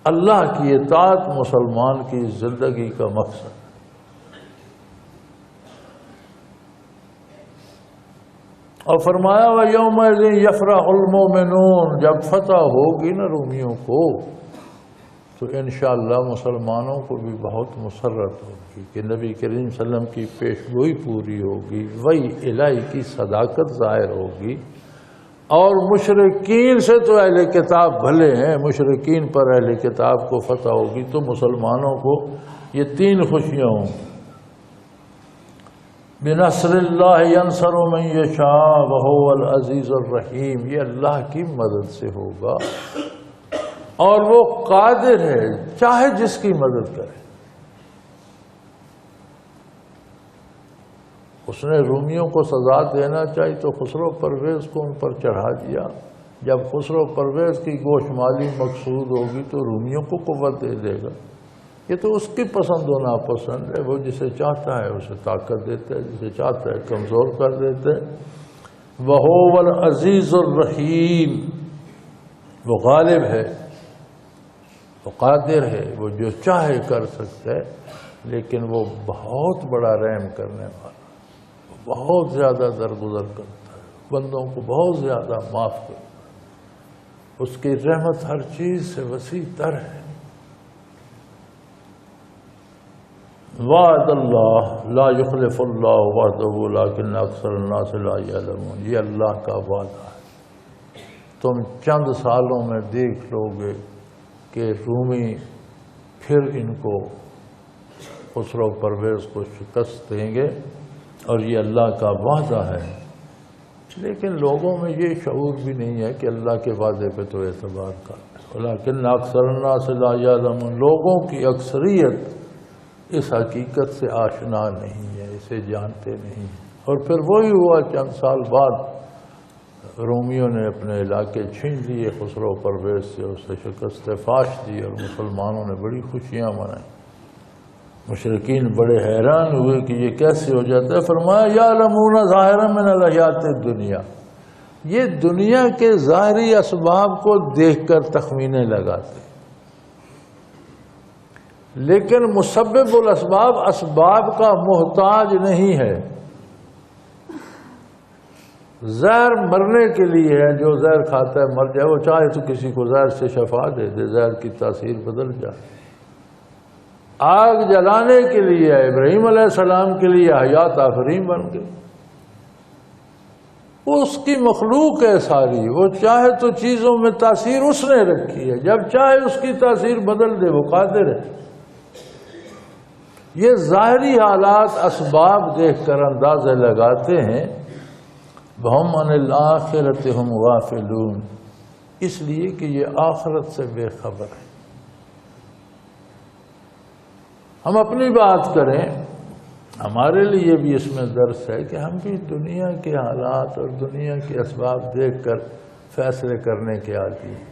اللہ کی اطاعت مسلمان کی زندگی کا مقصد ہے۔ اور فرمایا وَيَوْمَئِذٍ يَفْرَحُ الْمُؤْمِنُونَ، جب فتح ہوگی نا رومیوں کو تو انشاءاللہ مسلمانوں کو بھی بہت مسرت ہوگی کہ نبی کریم صلی اللہ علیہ وسلم کی پیشگوئی پوری ہوگی، وہی الہی کی صداقت ظاہر ہوگی۔ اور مشرکین سے تو اہل کتاب بھلے ہیں، مشرکین پر اہل کتاب کو فتح ہوگی تو مسلمانوں کو یہ تین خوشیاں ہوں گی۔ بِنَصْرِ اللَّهِ يَنْصَرُ مَن يَشَاءُ وَهُوَ الْعَزِيزُ الرَّحِيمُ، یہ اللہ کی مدد سے ہوگا اور وہ قادر ہے چاہے جس کی مدد کرے۔ اس نے رومیوں کو سزا دینا چاہیے تو خسرو پرویز کو ان پر چڑھا دیا، جب خسرو پرویز کی گوشمالی مقصود ہوگی تو رومیوں کو قوت دے دے گا۔ یہ تو اس کی پسند و ناپسند ہے، وہ جسے چاہتا ہے اسے طاقت دیتا ہے، جسے چاہتا ہے کمزور کر دیتا ہے۔ وَهُوَ الْعَزِيزُ الرَّحِيمُ، وہ غالب ہے، وہ قادر ہے، وہ جو چاہے کر سکتا ہے، لیکن وہ بہت بڑا رحم کرنے والا، بہت زیادہ درگزر کرتا ہے، بندوں کو بہت زیادہ معاف کرتا ہے، اس کی رحمت ہر چیز سے وسیع تر ہے۔ وعد اللہ لا یخلف اللہ وعدہ لیکن اکثر الناس لا یعلمون، یہ اللہ کا وعدہ ہے۔ تم چند سالوں میں دیکھ لو گے کہ رومی پھر ان کو خسرو پرویز کو شکست دیں گے، اور یہ اللہ کا وعدہ ہے، لیکن لوگوں میں یہ شعور بھی نہیں ہے کہ اللہ کے وعدے پہ تو اعتبار کریں۔ لیکن اکثر الناس لا یعلمون، لوگوں کی اکثریت اس حقیقت سے آشنا نہیں ہے، اسے جانتے نہیں ہیں۔ اور پھر وہی ہوا، چند سال بعد رومیوں نے اپنے علاقے چھین لیے خسرو پرویز سے، اسے شکست فاش دی اور مسلمانوں نے بڑی خوشیاں منائیں۔ مشرکین بڑے حیران ہوئے کہ یہ کیسے ہو جاتا ہے۔ فرمایا یعلمون ظاہرا من الحیات الدنیا، یہ دنیا کے ظاہری اسباب کو دیکھ کر تخمینے لگاتے، لیکن مسبب الاسباب اسباب کا محتاج نہیں ہے۔ زہر مرنے کے لیے ہے، جو زہر کھاتا ہے مر جائے، وہ چاہے تو کسی کو زہر سے شفا دے دے، زہر کی تاثیر بدل جائے۔ آگ جلانے کے لیے ہے، ابراہیم علیہ السلام کے لیے حیات آفرین بن گئی، اس کی مخلوق ہے ساری، وہ چاہے تو چیزوں میں تاثیر اس نے رکھی ہے، جب چاہے اس کی تاثیر بدل دے، وہ قادر ہے۔ یہ ظاہری حالات اسباب دیکھ کر اندازے لگاتے ہیں۔ وَهُمْ عَنِ الْآخِرَةِ هُمْ غَافِلُونَ، اس لیے کہ یہ آخرت سے بے خبر ہے۔ ہم اپنی بات کریں، ہمارے لیے بھی اس میں درس ہے کہ ہم بھی دنیا کے حالات اور دنیا کے اسباب دیکھ کر فیصلے کرنے کے عادی ہیں۔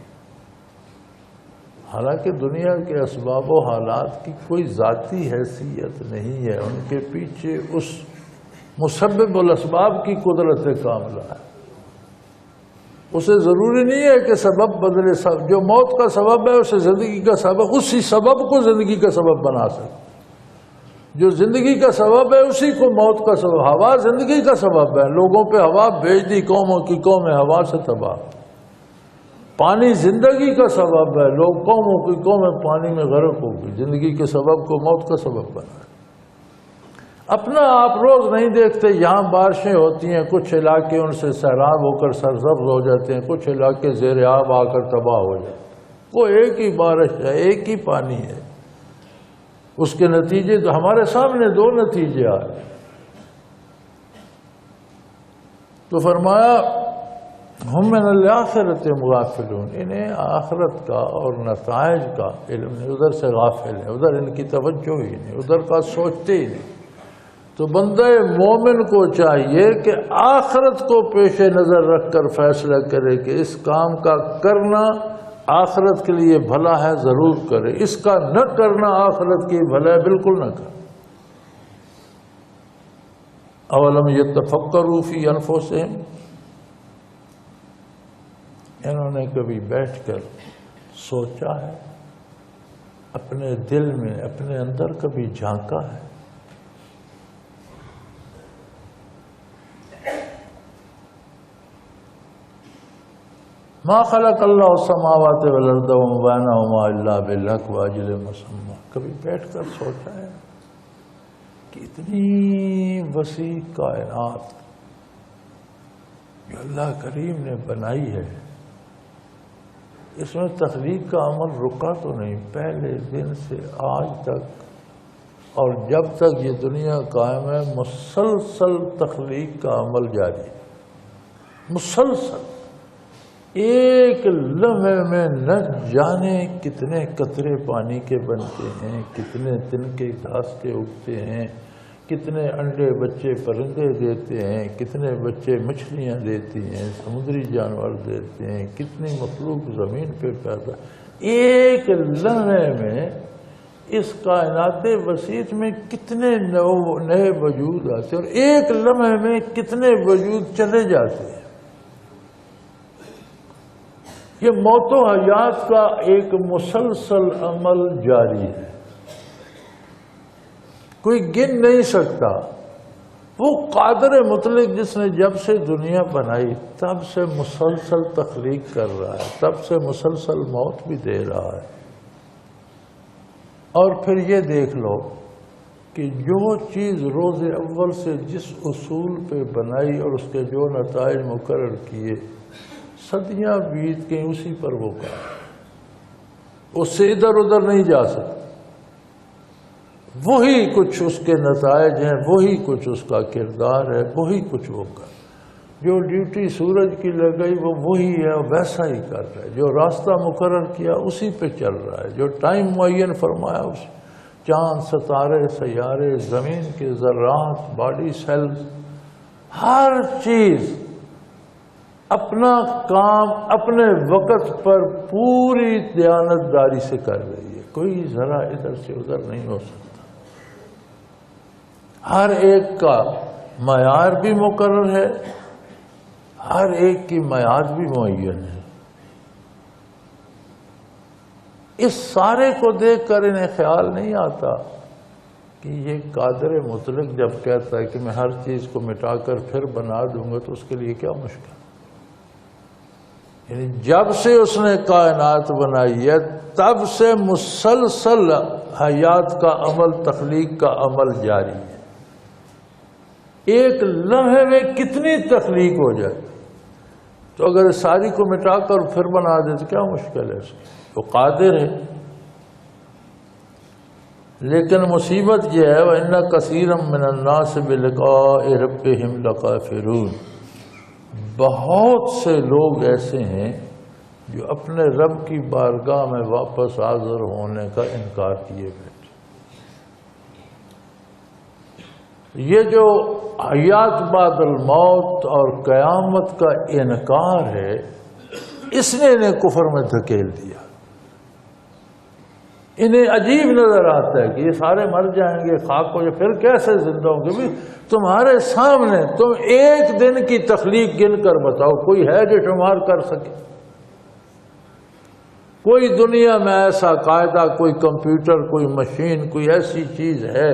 حالانکہ دنیا کے اسباب و حالات کی کوئی ذاتی حیثیت نہیں ہے، ان کے پیچھے اس مسبب الاسباب کی قدرت کاملہ ہے۔ اسے ضروری نہیں ہے کہ سبب بدلے، جو موت کا سبب ہے اسے زندگی کا سبب، اسی سبب کو زندگی کا سبب بنا سکے۔ جو زندگی کا سبب ہے اسی کو موت کا سبب۔ ہوا زندگی کا سبب ہے، لوگوں پہ ہوا بھیج دی، قوموں کی قومیں ہوا سے تباہ۔ پانی زندگی کا سبب ہے، لوگ قوموں کی قومیں پانی میں غرق ہوگی، زندگی کے سبب کو موت کا سبب بنا۔ اپنا آپ روز نہیں دیکھتے، یہاں بارشیں ہوتی ہیں، کچھ علاقے ان سے سیراب ہو کر سرسبز ہو جاتے ہیں، کچھ علاقے زیر آب آ کر تباہ ہو جاتے ہیں۔ وہ ایک ہی بارش ہے، ایک ہی پانی ہے، اس کے نتیجے تو ہمارے سامنے دو نتیجے آئے۔ تو فرمایا ہم من الآخرۃ غافلون، انہیں آخرت کا اور نتائج کا علم نہیں، ادھر سے غافل ہے، ادھر ان کی توجہ ہی نہیں، ادھر کا سوچتے ہی نہیں۔ تو بندہ مومن کو چاہیے کہ آخرت کو پیش نظر رکھ کر فیصلہ کرے کہ اس کام کا کرنا آخرت کے لیے بھلا ہے ضرور کرے، اس کا نہ کرنا آخرت کی بھلا ہے بالکل نہ کرے۔ اولم یتفکروا فی انفسہم، انہوں نے کبھی بیٹھ کر سوچا ہے، اپنے دل میں اپنے اندر کبھی جھانکا ہے؟ ما خلق اللہ السماوات والارض وما بینہما الا بالحق واجل مسمى، کبھی بیٹھ کر سوچا ہے کہ اتنی وسیع کائنات جو اللہ کریم نے بنائی ہے، اس میں تخلیق کا عمل رکا تو نہیں، پہلے دن سے آج تک اور جب تک یہ دنیا قائم ہے مسلسل تخلیق کا عمل جاری ہے، مسلسل۔ ایک لمحے میں نہ جانے کتنے قطرے پانی کے بنتے ہیں، کتنے تنکے گھاس کے اگتے ہیں، کتنے انڈے بچے پرندے دیتے ہیں، کتنے بچے مچھلیاں دیتی ہیں، سمندری جانور دیتے ہیں، کتنی مخلوق زمین پہ پیدا۔ ایک لمحے میں اس کائنات وسیع میں کتنے نئے وجود آتے ہیں اور ایک لمحے میں کتنے وجود چلے جاتے ہیں۔ یہ موت و حیات کا ایک مسلسل عمل جاری ہے، کوئی گن نہیں سکتا۔ وہ قادر مطلق جس نے جب سے دنیا بنائی تب سے مسلسل تخلیق کر رہا ہے، تب سے مسلسل موت بھی دے رہا ہے۔ اور پھر یہ دیکھ لو کہ جو چیز روز اول سے جس اصول پہ بنائی اور اس کے جو نتائج مقرر کیے، صدیاں بیت گئیں اسی پر وہ کام، اس سے ادھر ادھر نہیں جا سکتا۔ وہی کچھ اس کے نتائج ہیں، وہی کچھ اس کا کردار ہے، وہی کچھ وہ کر، جو ڈیوٹی سورج کی لگئی وہ وہی ہے، ویسا ہی کر رہا ہے، جو راستہ مقرر کیا اسی پہ چل رہا ہے، جو ٹائم معین فرمایا اس، چاند، ستارے، سیارے، زمین کے ذرات، باڈی سیلز، ہر چیز اپنا کام اپنے وقت پر پوری دیانتداری سے کر رہی ہے، کوئی ذرا ادھر سے ادھر نہیں ہو سکتا۔ ہر ایک کا معیار بھی مقرر ہے، ہر ایک کی معیار بھی معین ہے۔ اس سارے کو دیکھ کر انہیں خیال نہیں آتا کہ یہ قادر مطلق جب کہتا ہے کہ میں ہر چیز کو مٹا کر پھر بنا دوں گا تو اس کے لیے کیا مشکل، یعنی جب سے اس نے کائنات بنائی ہے تب سے مسلسل حیات کا عمل، تخلیق کا عمل جاری ہے۔ ایک لمحے میں کتنی تخلیق ہو جائے، تو اگر ساری کو مٹا کر پھر بنا دے تو کیا مشکل ہے اس کی، وہ قادر ہے۔ لیکن مصیبت یہ ہے وَإِنَّ كَثِيرًا مِّنَ النَّاسِ بِلِقَاءِ رَبِّهِمْ لَكَافِرُونَ، بہت سے لوگ ایسے ہیں جو اپنے رب کی بارگاہ میں واپس حاضر ہونے کا انکار کیے بیٹھے۔ یہ جو حیات بعد الموت اور قیامت کا انکار ہے، اس نے انہیں کفر میں دھکیل دیا۔ انہیں عجیب نظر آتا ہے کہ یہ سارے مر جائیں گے، خاک ہو جائے، پھر کیسے زندہ ہوں گے؟ تمہارے سامنے تم ایک دن کی تخلیق گن کر بتاؤ، کوئی ہے جو شمار کر سکے؟ کوئی دنیا میں ایسا قاعدہ، کوئی کمپیوٹر، کوئی مشین، کوئی ایسی چیز ہے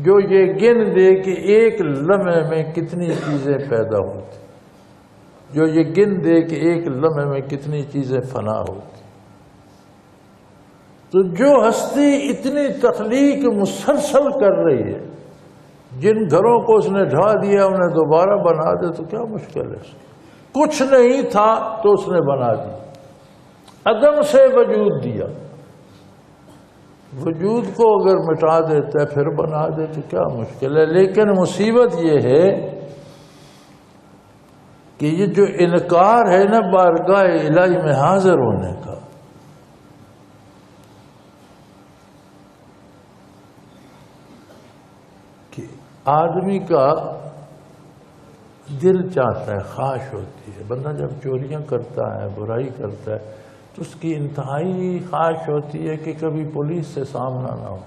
جو یہ گن دے کہ ایک لمحے میں کتنی چیزیں پیدا ہوتی، جو یہ گن دے کہ ایک لمحے میں کتنی چیزیں فنا ہوتی؟ تو جو ہستی اتنی تخلیق مسلسل کر رہی ہے، جن گھروں کو اس نے ڈھا دیا انہیں دوبارہ بنا دے تو کیا مشکل ہے اس کی؟ کچھ نہیں تھا تو اس نے بنا دی، عدم سے وجود دیا، وجود کو اگر مٹا دیتا ہے پھر بنا دے تو کیا مشکل ہے؟ لیکن مصیبت یہ ہے کہ یہ جو انکار ہے نا بارگاہ الہی میں حاضر ہونے کا، کہ آدمی کا دل چاہتا ہے، خواہش ہوتی ہے، بندہ جب چوریاں کرتا ہے، برائی کرتا ہے، تو اس کی انتہائی خواہش ہوتی ہے کہ کبھی پولیس سے سامنا نہ ہو،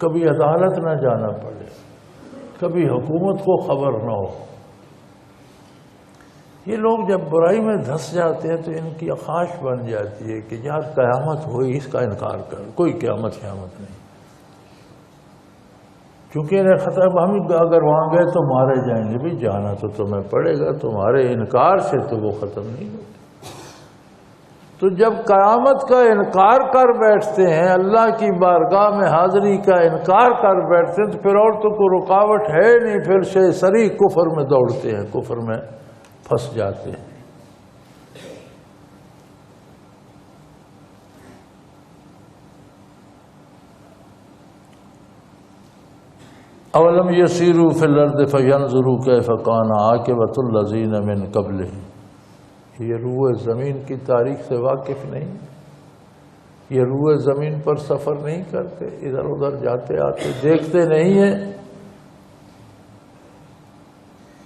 کبھی عدالت نہ جانا پڑے، کبھی حکومت کو خبر نہ ہو۔ یہ لوگ جب برائی میں دھس جاتے ہیں تو ان کی خواہش بن جاتی ہے کہ یار قیامت ہوئی، اس کا انکار کر، کوئی قیامت نہیں، کیونکہ انہیں خطرہ ہم اگر وہاں گئے تو مارے جائیں گے، بھی جانا تو تمہیں پڑے گا، تمہارے انکار سے تو وہ ختم نہیں ہوتے۔ تو جب قیامت کا انکار کر بیٹھتے ہیں، اللہ کی بارگاہ میں حاضری کا انکار کر بیٹھتے ہیں، تو پھر اور تو کوئی رکاوٹ ہے نہیں، پھر سے صریح کفر میں دوڑتے ہیں، کفر میں پھنس جاتے ہیں۔ اولم یسیروا فی الارض فینظروا کیف کان عاقبۃ الذین من قبلہم، یہ روئے زمین کی تاریخ سے واقف نہیں، یہ روئے زمین پر سفر نہیں کرتے، ادھر ادھر جاتے آتے، دیکھتے نہیں ہیں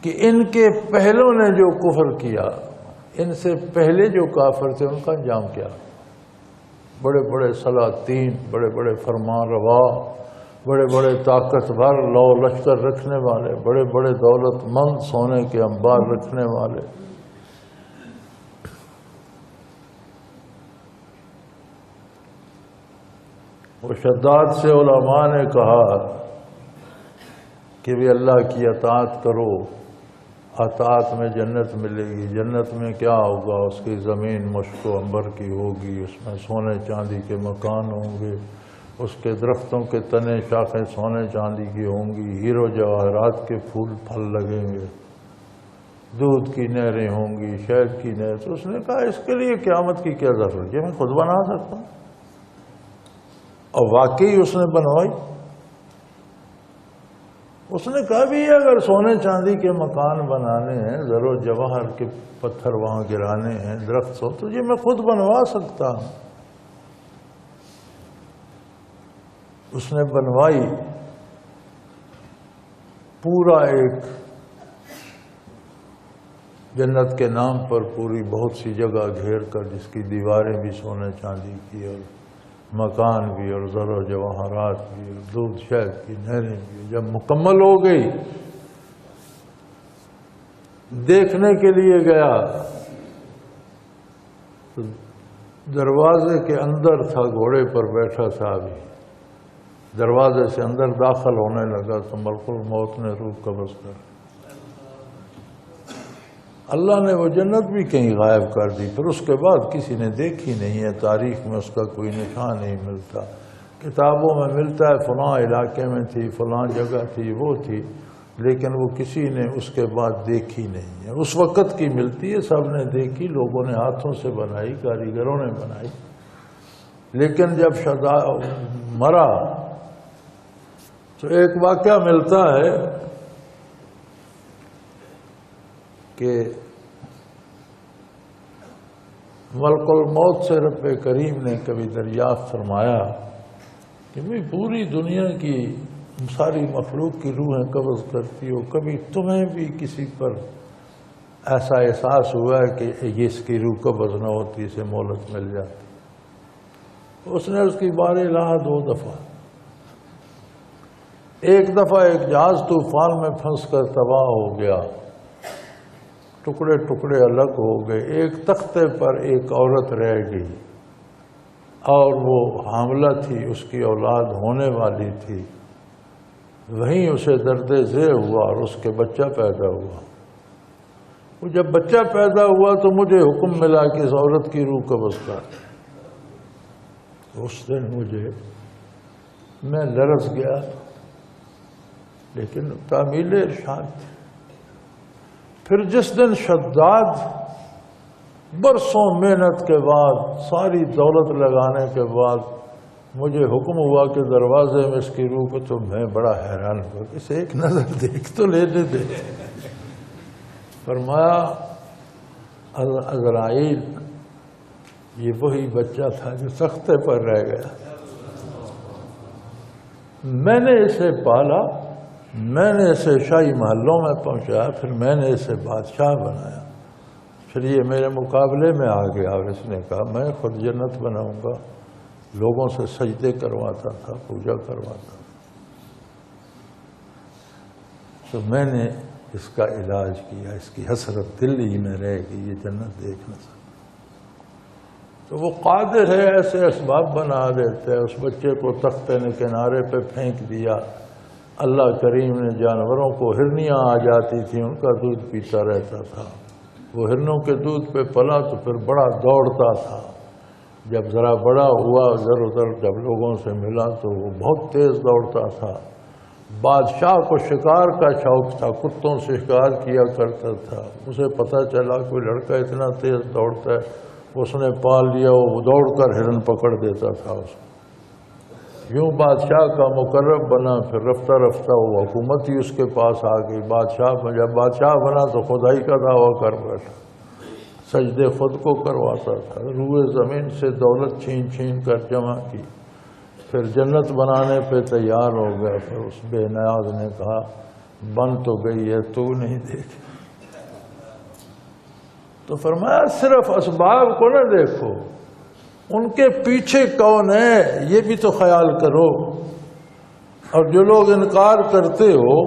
کہ ان کے پہلوں نے جو کفر کیا، ان سے پہلے جو کافر تھے، ان کا انجام کیا؟ بڑے بڑے سلاطین، بڑے بڑے فرمان روا، بڑے بڑے طاقتور لو لشکر رکھنے والے، بڑے بڑے دولت مند، سونے کے انبار رکھنے والے، وہ شداد سے علماء نے کہا کہ بھی اللہ کی اطاعت کرو، اطاعت میں جنت ملے گی۔ جنت میں کیا ہوگا؟ اس کی زمین مشک و عنبر کی ہوگی، اس میں سونے چاندی کے مکان ہوں گے، اس کے درختوں کے تنے شاخیں سونے چاندی کی ہوں گی، ہیرو جواہرات کے پھول پھل لگیں گے، دودھ کی نہریں ہوں گی، شہد کی نہر۔ تو اس نے کہا اس کے لیے قیامت کی کیا ضرورت ہے، میں خود بنا سکتا ہوں۔ اور واقعی اس نے بنوائی۔ اس نے کہا بھی اگر سونے چاندی کے مکان بنانے ہیں، زر و جواہر کے پتھر وہاں گرانے ہیں، درخت سو، تو یہ میں خود بنوا سکتا ہوں۔ اس نے بنوائی، پورا ایک جنت کے نام پر پوری بہت سی جگہ گھیر کر، جس کی دیواریں بھی سونے چاندی کی، اور مکان بھی، اور زر و جواہرات بھی، اور دودھ شہد کی نہریں بھی۔ جب مکمل ہو گئی، دیکھنے کے لیے گیا تو دروازے کے اندر تھا، گھوڑے پر بیٹھا تھا، ابھی دروازے سے اندر داخل ہونے لگا تو ملک الموت نے روح قبض کر، اللہ نے وہ جنت بھی کہیں غائب کر دی۔ پھر اس کے بعد کسی نے دیکھی نہیں ہے، تاریخ میں اس کا کوئی نشان نہیں ملتا۔ کتابوں میں ملتا ہے فلاں علاقے میں تھی، فلاں جگہ تھی، وہ تھی، لیکن وہ کسی نے اس کے بعد دیکھی نہیں ہے۔ اس وقت کی ملتی ہے، سب نے دیکھی، لوگوں نے ہاتھوں سے بنائی، کاریگروں نے بنائی، لیکن جب مرا تو ایک واقعہ ملتا ہے کہ ملک الموت سے رب کریم نے کبھی دریافت فرمایا کہ میں پوری دنیا کی ساری مخلوق کی روحیں قبض کرتی ہو، کبھی تمہیں بھی کسی پر ایسا احساس ہوا ہے کہ یہ اس کی روح قبض نہ ہوتی، اسے مہلت مل جاتی؟ اس نے اس کی بارے لایا 2 دفعہ۔ ایک دفعہ ایک جہاز طوفان میں پھنس کر تباہ ہو گیا، ٹکڑے ٹکڑے الگ ہو گئے، ایک تختے پر ایک عورت رہ گئی، اور وہ حاملہ تھی، اس کی اولاد ہونے والی تھی، وہیں اسے درد ذیل ہوا اور اس کے بچہ پیدا ہوا۔ وہ جب بچہ پیدا ہوا تو مجھے حکم ملا کہ اس عورت کی روح قبض کر۔ اس دن میں لرز گیا، لیکن تعمیل ارشاد تھی۔ پھر جس دن شداد برسوں محنت کے بعد، ساری دولت لگانے کے بعد مجھے حکم ہوا کہ دروازے میں اس کی روح کو، تو میں بڑا حیران ہوا، اسے ایک نظر دیکھ تو لینے دے۔ فرمایا عزرائیل یہ وہی بچہ تھا جو تختے پر رہ گیا، میں نے اسے پالا، میں نے اسے شاہی محلوں میں پہنچایا، پھر میں نے اسے بادشاہ بنایا، پھر یہ میرے مقابلے میں آ گیا۔ اس نے کہا میں خود جنت بناؤں گا، لوگوں سے سجدے کرواتا تھا، پوجا کرواتا تھا، تو میں نے اس کا علاج کیا، اس کی حسرت دل ہی میں رہے گی یہ جنت دیکھ نہ سکتا۔ تو وہ قادر ہے، ایسے اسباب بنا دیتے ہیں۔ اس بچے کو تختے نے کنارے پہ پھینک دیا، اللہ کریم نے جانوروں کو ہرنیاں آ جاتی تھیں، ان کا دودھ پیتا رہتا تھا، وہ ہرنوں کے دودھ پہ پلا تو پھر بڑا دوڑتا تھا، جب ذرا بڑا ہوا ادھر ادھر جب لوگوں سے ملا تو وہ بہت تیز دوڑتا تھا۔ بادشاہ کو شکار کا شوق تھا، کتوں سے شکار کیا کرتا تھا، اسے پتہ چلا کوئی لڑکا اتنا تیز دوڑتا ہے، اس نے پال لیا، وہ دوڑ کر ہرن پکڑ دیتا تھا اس کو، یوں بادشاہ کا مقرب بنا۔ پھر رفتہ رفتہ وہ حکومت ہی اس کے پاس آ گئی۔ جب بادشاہ بنا تو خدائی کا دعویٰ کر بیٹھا، سجدے خود کو کرواتا تھا، روئے زمین سے دولت چھین چھین کر جمع کی، پھر جنت بنانے پہ تیار ہو گیا۔ پھر اس بے نیاز نے کہا بن تو گئی ہے تو نہیں دیکھ۔ تو فرمایا صرف اسباب کو نہ دیکھو، ان کے پیچھے کون ہے یہ بھی تو خیال کرو۔ اور جو لوگ انکار کرتے ہو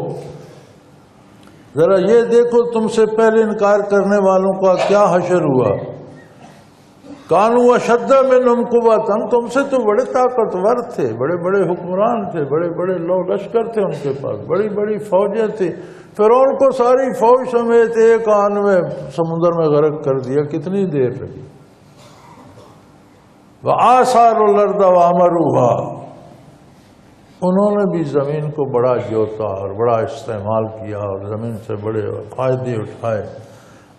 ذرا یہ دیکھو تم سے پہلے انکار کرنے والوں کا کیا حشر ہوا۔ کانوا اشد منہم قوۃ، تم سے تو بڑے طاقتور تھے، بڑے بڑے حکمران تھے، بڑے بڑے لشکر تھے ان کے پاس، بڑی بڑی فوجیں تھیں۔ فرعون کو ساری فوج سمیت ایک آن میں سمندر میں غرق کر دیا، کتنی دیر لگی۔ وَآثَارُوا الْأَرْضَ وَعَمَرُوهَا، انہوں نے بھی زمین کو بڑا جوتا اور بڑا استعمال کیا اور زمین سے بڑے فائدے اٹھائے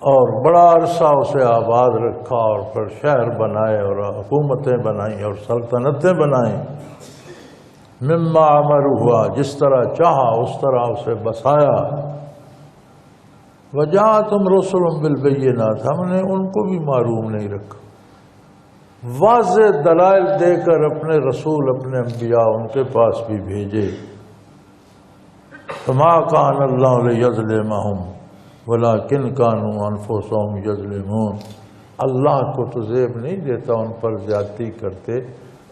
اور بڑا عرصہ اسے آباد رکھا، اور پھر شہر بنائے اور حکومتیں بنائیں اور سلطنتیں بنائیں۔ مما عمروہا، جس طرح چاہا اس طرح اسے بسایا۔ وجاءتہم رسلہم بالبینات، ہم نے ان کو بھی معروم نہیں رکھا، واضح دلائل دے کر اپنے رسول اپنے انبیاء ان کے پاس بھی بھیجے۔ فما کان اللہ لیظلمہم ولیکن کانوا انفسہم یظلمون، اللہ کو تو زیب نہیں دیتا ان پر زیادتی کرتے،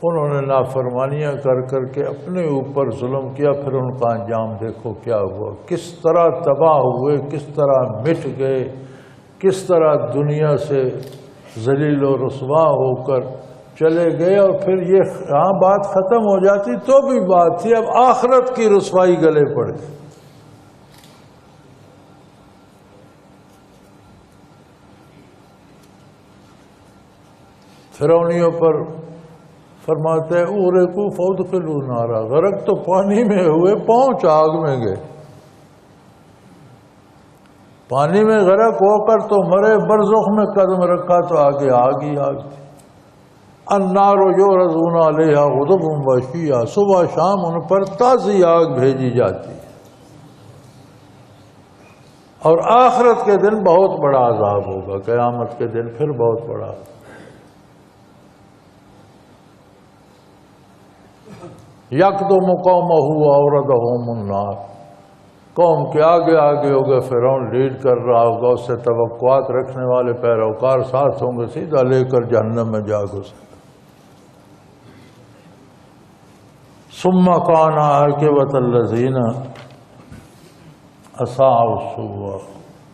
انہوں نے نافرمانیاں کر کر کے اپنے اوپر ظلم کیا، پھر ان کا انجام دیکھو کیا ہوا، کس طرح تباہ ہوئے، کس طرح مٹ گئے، کس طرح دنیا سے ذلیل و رسوا ہو کر چلے گئے۔ اور پھر یہ یہاں بات ختم ہو جاتی تو بھی بات تھی، اب آخرت کی رسوائی گلے پڑ گئی۔ فرعونیوں پر فرماتے ہیں اورقوا فادخلوا نارا، غرق تو پانی میں ہوئے، پہنچ آگ میں گئے، پانی میں غرق ہو کر تو مرے، برزخ میں قدم رکھا تو آگے آگ ہی آگ تھی۔ النار یعرضون علیہا غدوا وعشیا، صبح شام ان پر تازی آگ بھیجی جاتی ہے۔ اور آخرت کے دن بہت بڑا عذاب ہوگا، قیامت کے دن پھر بہت بڑا۔ یقدم قومہ واوردہم النار، قوم کے آگے آگے ہوگا، فرعون لیڈ کر رہا ہوگا، اس سے توقعات رکھنے والے پیروکار ساتھ ہوں گے، سیدھا لے کر جہنم میں جا گھسے۔ ثم کان عاقبۃ الذین اساءوا السوء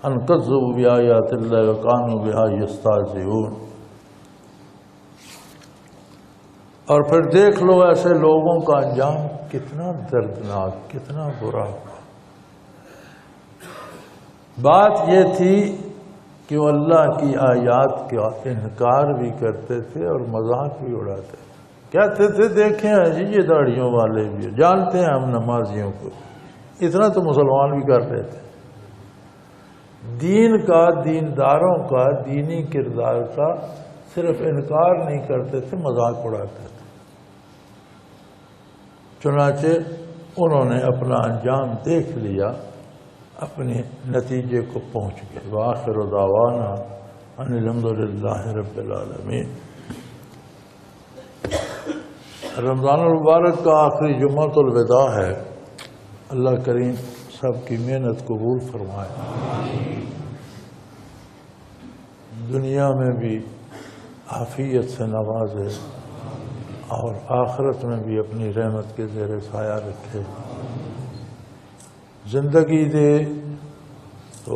ان کذبوا بآیات اللہ وکانوا بہا یستہزئون۔ اور پھر دیکھ لو ایسے لوگوں کا انجام کتنا دردناک، کتنا برا ہوا۔ بات یہ تھی کہ وہ اللہ کی آیات کا انکار بھی کرتے تھے اور مذاق بھی اڑاتے تھے، کہتے تھے دیکھیں جی یہ داڑھیوں والے بھی جانتے ہیں ہم نمازیوں کو، اتنا تو مسلمان بھی کر رہے تھے۔ دین کا، دینداروں کا، دینی کردار کا صرف انکار نہیں کرتے تھے، مذاق اڑاتے تھے۔ چنانچہ انہوں نے اپنا انجام دیکھ لیا، اپنے نتیجے کو پہنچ گئے۔ وآخر دعوانا ان الحمد للہ رب العالمین۔ رمضان المبارک کا آخری جمعۃ الوداع ہے۔ اللہ کریم سب کی محنت قبول فرمائے، دنیا میں بھی عافیت سے نوازے اور آخرت میں بھی اپنی رحمت کے زیر سایہ رکھے۔ زندگی دے تو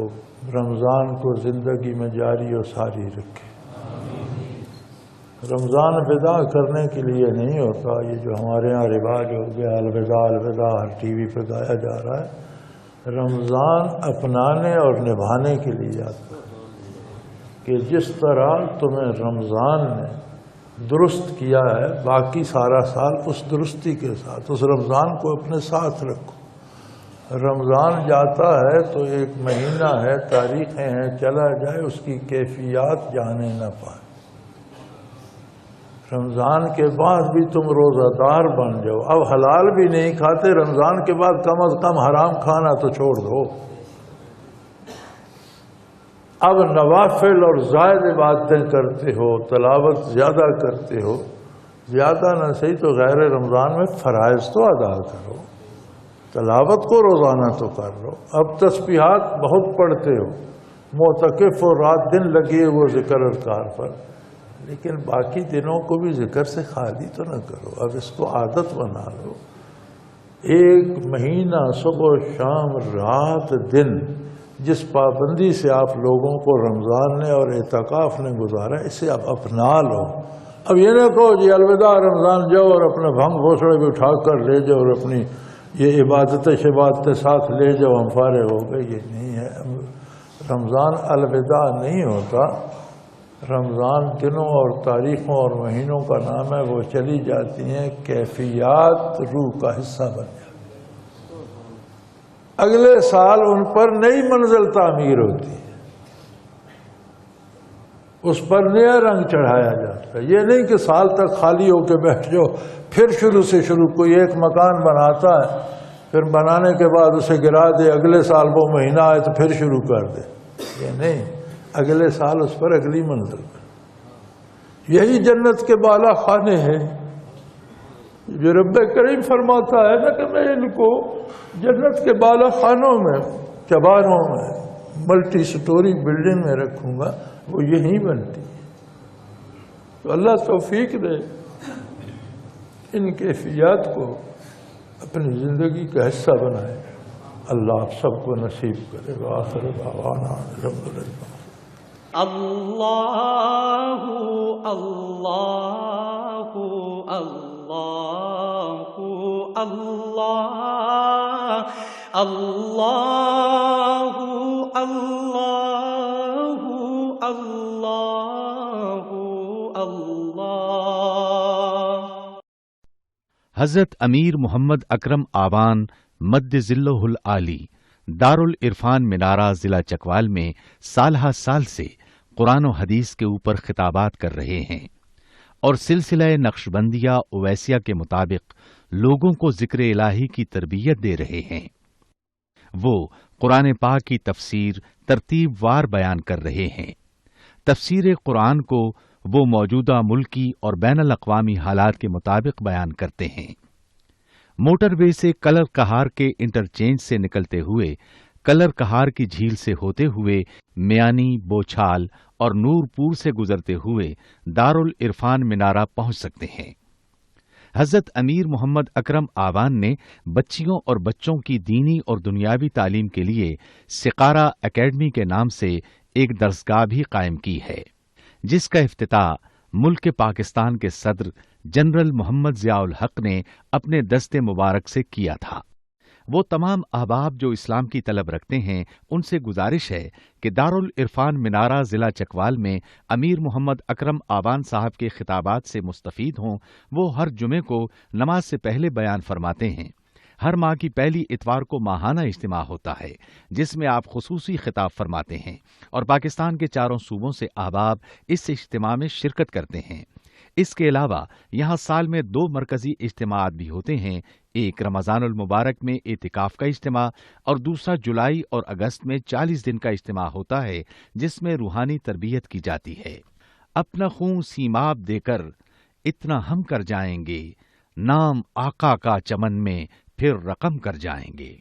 رمضان کو زندگی میں جاری و ساری رکھے۔ رمضان ودا کرنے کے لیے نہیں ہوتا، یہ جو ہمارے ہاں رواج ہو گیا الوداع الوداع ہر ٹی وی پہ گایا جا رہا ہے، رمضان اپنانے اور نبھانے کے لیے آتا ہے کہ جس طرح تمہیں رمضان نے درست کیا ہے، باقی سارا سال اس درستی کے ساتھ اس رمضان کو اپنے ساتھ رکھو۔ رمضان جاتا ہے تو ایک مہینہ ہے، تاریخیں ہیں، چلا جائے اس کی کیفیات جانے نہ پائے۔ رمضان کے بعد بھی تم روزہ دار بن جاؤ، اب حلال بھی نہیں کھاتے، رمضان کے بعد کم از کم حرام کھانا تو چھوڑ دو۔ اب نوافل اور زائد عبادتیں کرتے ہو، تلاوت زیادہ کرتے ہو، زیادہ نہ صحیح تو غیر رمضان میں فرائض تو ادا کرو، تلاوت کو روزانہ تو کر لو۔ اب تسبیحات بہت پڑھتے ہو، معتکف ہو، رات دن لگے وہ ذکر اذکار پر، لیکن باقی دنوں کو بھی ذکر سے خالی تو نہ کرو، اب اس کو عادت بنا لو۔ ایک مہینہ صبح شام رات دن جس پابندی سے آپ لوگوں کو رمضان نے اور اعتکاف نے گزارا، اسے اب اپنا لو۔ اب یہ نہ کہو جی الوداع رمضان جاؤ اور اپنے بھنگ بھوسڑے بھی اٹھا کر لے جاؤ اور اپنی یہ عبادتیں ساتھ لے جاؤ، ہم فارغ ہو گئے، یہ نہیں ہے۔ رمضان الوداع نہیں ہوتا، رمضان دنوں اور تاریخوں اور مہینوں کا نام ہے، وہ چلی جاتی ہیں، کیفیات روح کا حصہ بن جاتی ہیں۔ اگلے سال ان پر نئی منزل تعمیر ہوتی ہے، اس پر نیا رنگ چڑھایا جاتا ہے۔ یہ نہیں کہ سال تک خالی ہو کے بیٹھ جاؤ، پھر شروع سے شروع کوئی ایک مکان بناتا ہے، پھر بنانے کے بعد اسے گرا دے، اگلے سال وہ مہینہ آئے تو پھر شروع کر دے، یہ نہیں، اگلے سال اس پر اگلی منزل پر۔ یہی جنت کے بالا خانے ہیں جو رب کریم فرماتا ہے نا کہ میں ان کو جنت کے بالا خانوں میں، چبانوں میں، ملٹی سٹوری بلڈنگ میں رکھوں گا، وہ یہی بنتی ہے۔ تو اللہ توفیق دے ان کیفیات کو اپنی زندگی کا حصہ بنائے، اللہ آپ سب کو نصیب کرے گا۔ آخر دعوانا الحمدللہ۔ اللہ اللہ اللہ اللہ اللہ اللہ اللہ اللہ۔ حضرت امیر محمد اکرم آوان مد ذلہ العالی دارالعرفان منارہ ضلع چکوال میں سالہ سال سے قرآن و حدیث کے اوپر خطابات کر رہے ہیں اور سلسلہ نقشبندیہ اویسیہ کے مطابق لوگوں کو ذکر الہی کی تربیت دے رہے ہیں۔ وہ قرآن پاک کی تفسیر ترتیب وار بیان کر رہے ہیں۔ تفسیر قرآن کو وہ موجودہ ملکی اور بین الاقوامی حالات کے مطابق بیان کرتے ہیں۔ موٹر وے سے کلر کہار کے انٹرچینج سے نکلتے ہوئے، کلر کہار کی جھیل سے ہوتے ہوئے میانی، بوچھال اور نورپور سے گزرتے ہوئے دارالعرفان منارہ پہنچ سکتے ہیں۔ حضرت امیر محمد اکرم آوان نے بچیوں اور بچوں کی دینی اور دنیاوی تعلیم کے لیے سقارہ اکیڈمی کے نام سے ایک درسگاہ بھی قائم کی ہے، جس کا افتتاح ملک پاکستان کے صدر جنرل محمد ضیاء الحق نے اپنے دست مبارک سے کیا تھا۔ وہ تمام احباب جو اسلام کی طلب رکھتے ہیں ان سے گزارش ہے کہ دارالعرفان منارہ ضلع چکوال میں امیر محمد اکرم آوان صاحب کے خطابات سے مستفید ہوں۔ وہ ہر جمعے کو نماز سے پہلے بیان فرماتے ہیں۔ ہر ماہ کی پہلی اتوار کو ماہانہ اجتماع ہوتا ہے جس میں آپ خصوصی خطاب فرماتے ہیں اور پاکستان کے چاروں صوبوں سے احباب اس اجتماع میں شرکت کرتے ہیں۔ اس کے علاوہ یہاں سال میں 2 مرکزی اجتماعات بھی ہوتے ہیں، ایک رمضان المبارک میں اعتکاف کا اجتماع اور دوسرا جولائی اور اگست میں 40 دن کا اجتماع ہوتا ہے جس میں روحانی تربیت کی جاتی ہے۔ اپنا خون سیماب دے کر اتنا ہم کر جائیں گے، نام آقا کا چمن میں پھر رقم کر جائیں گے۔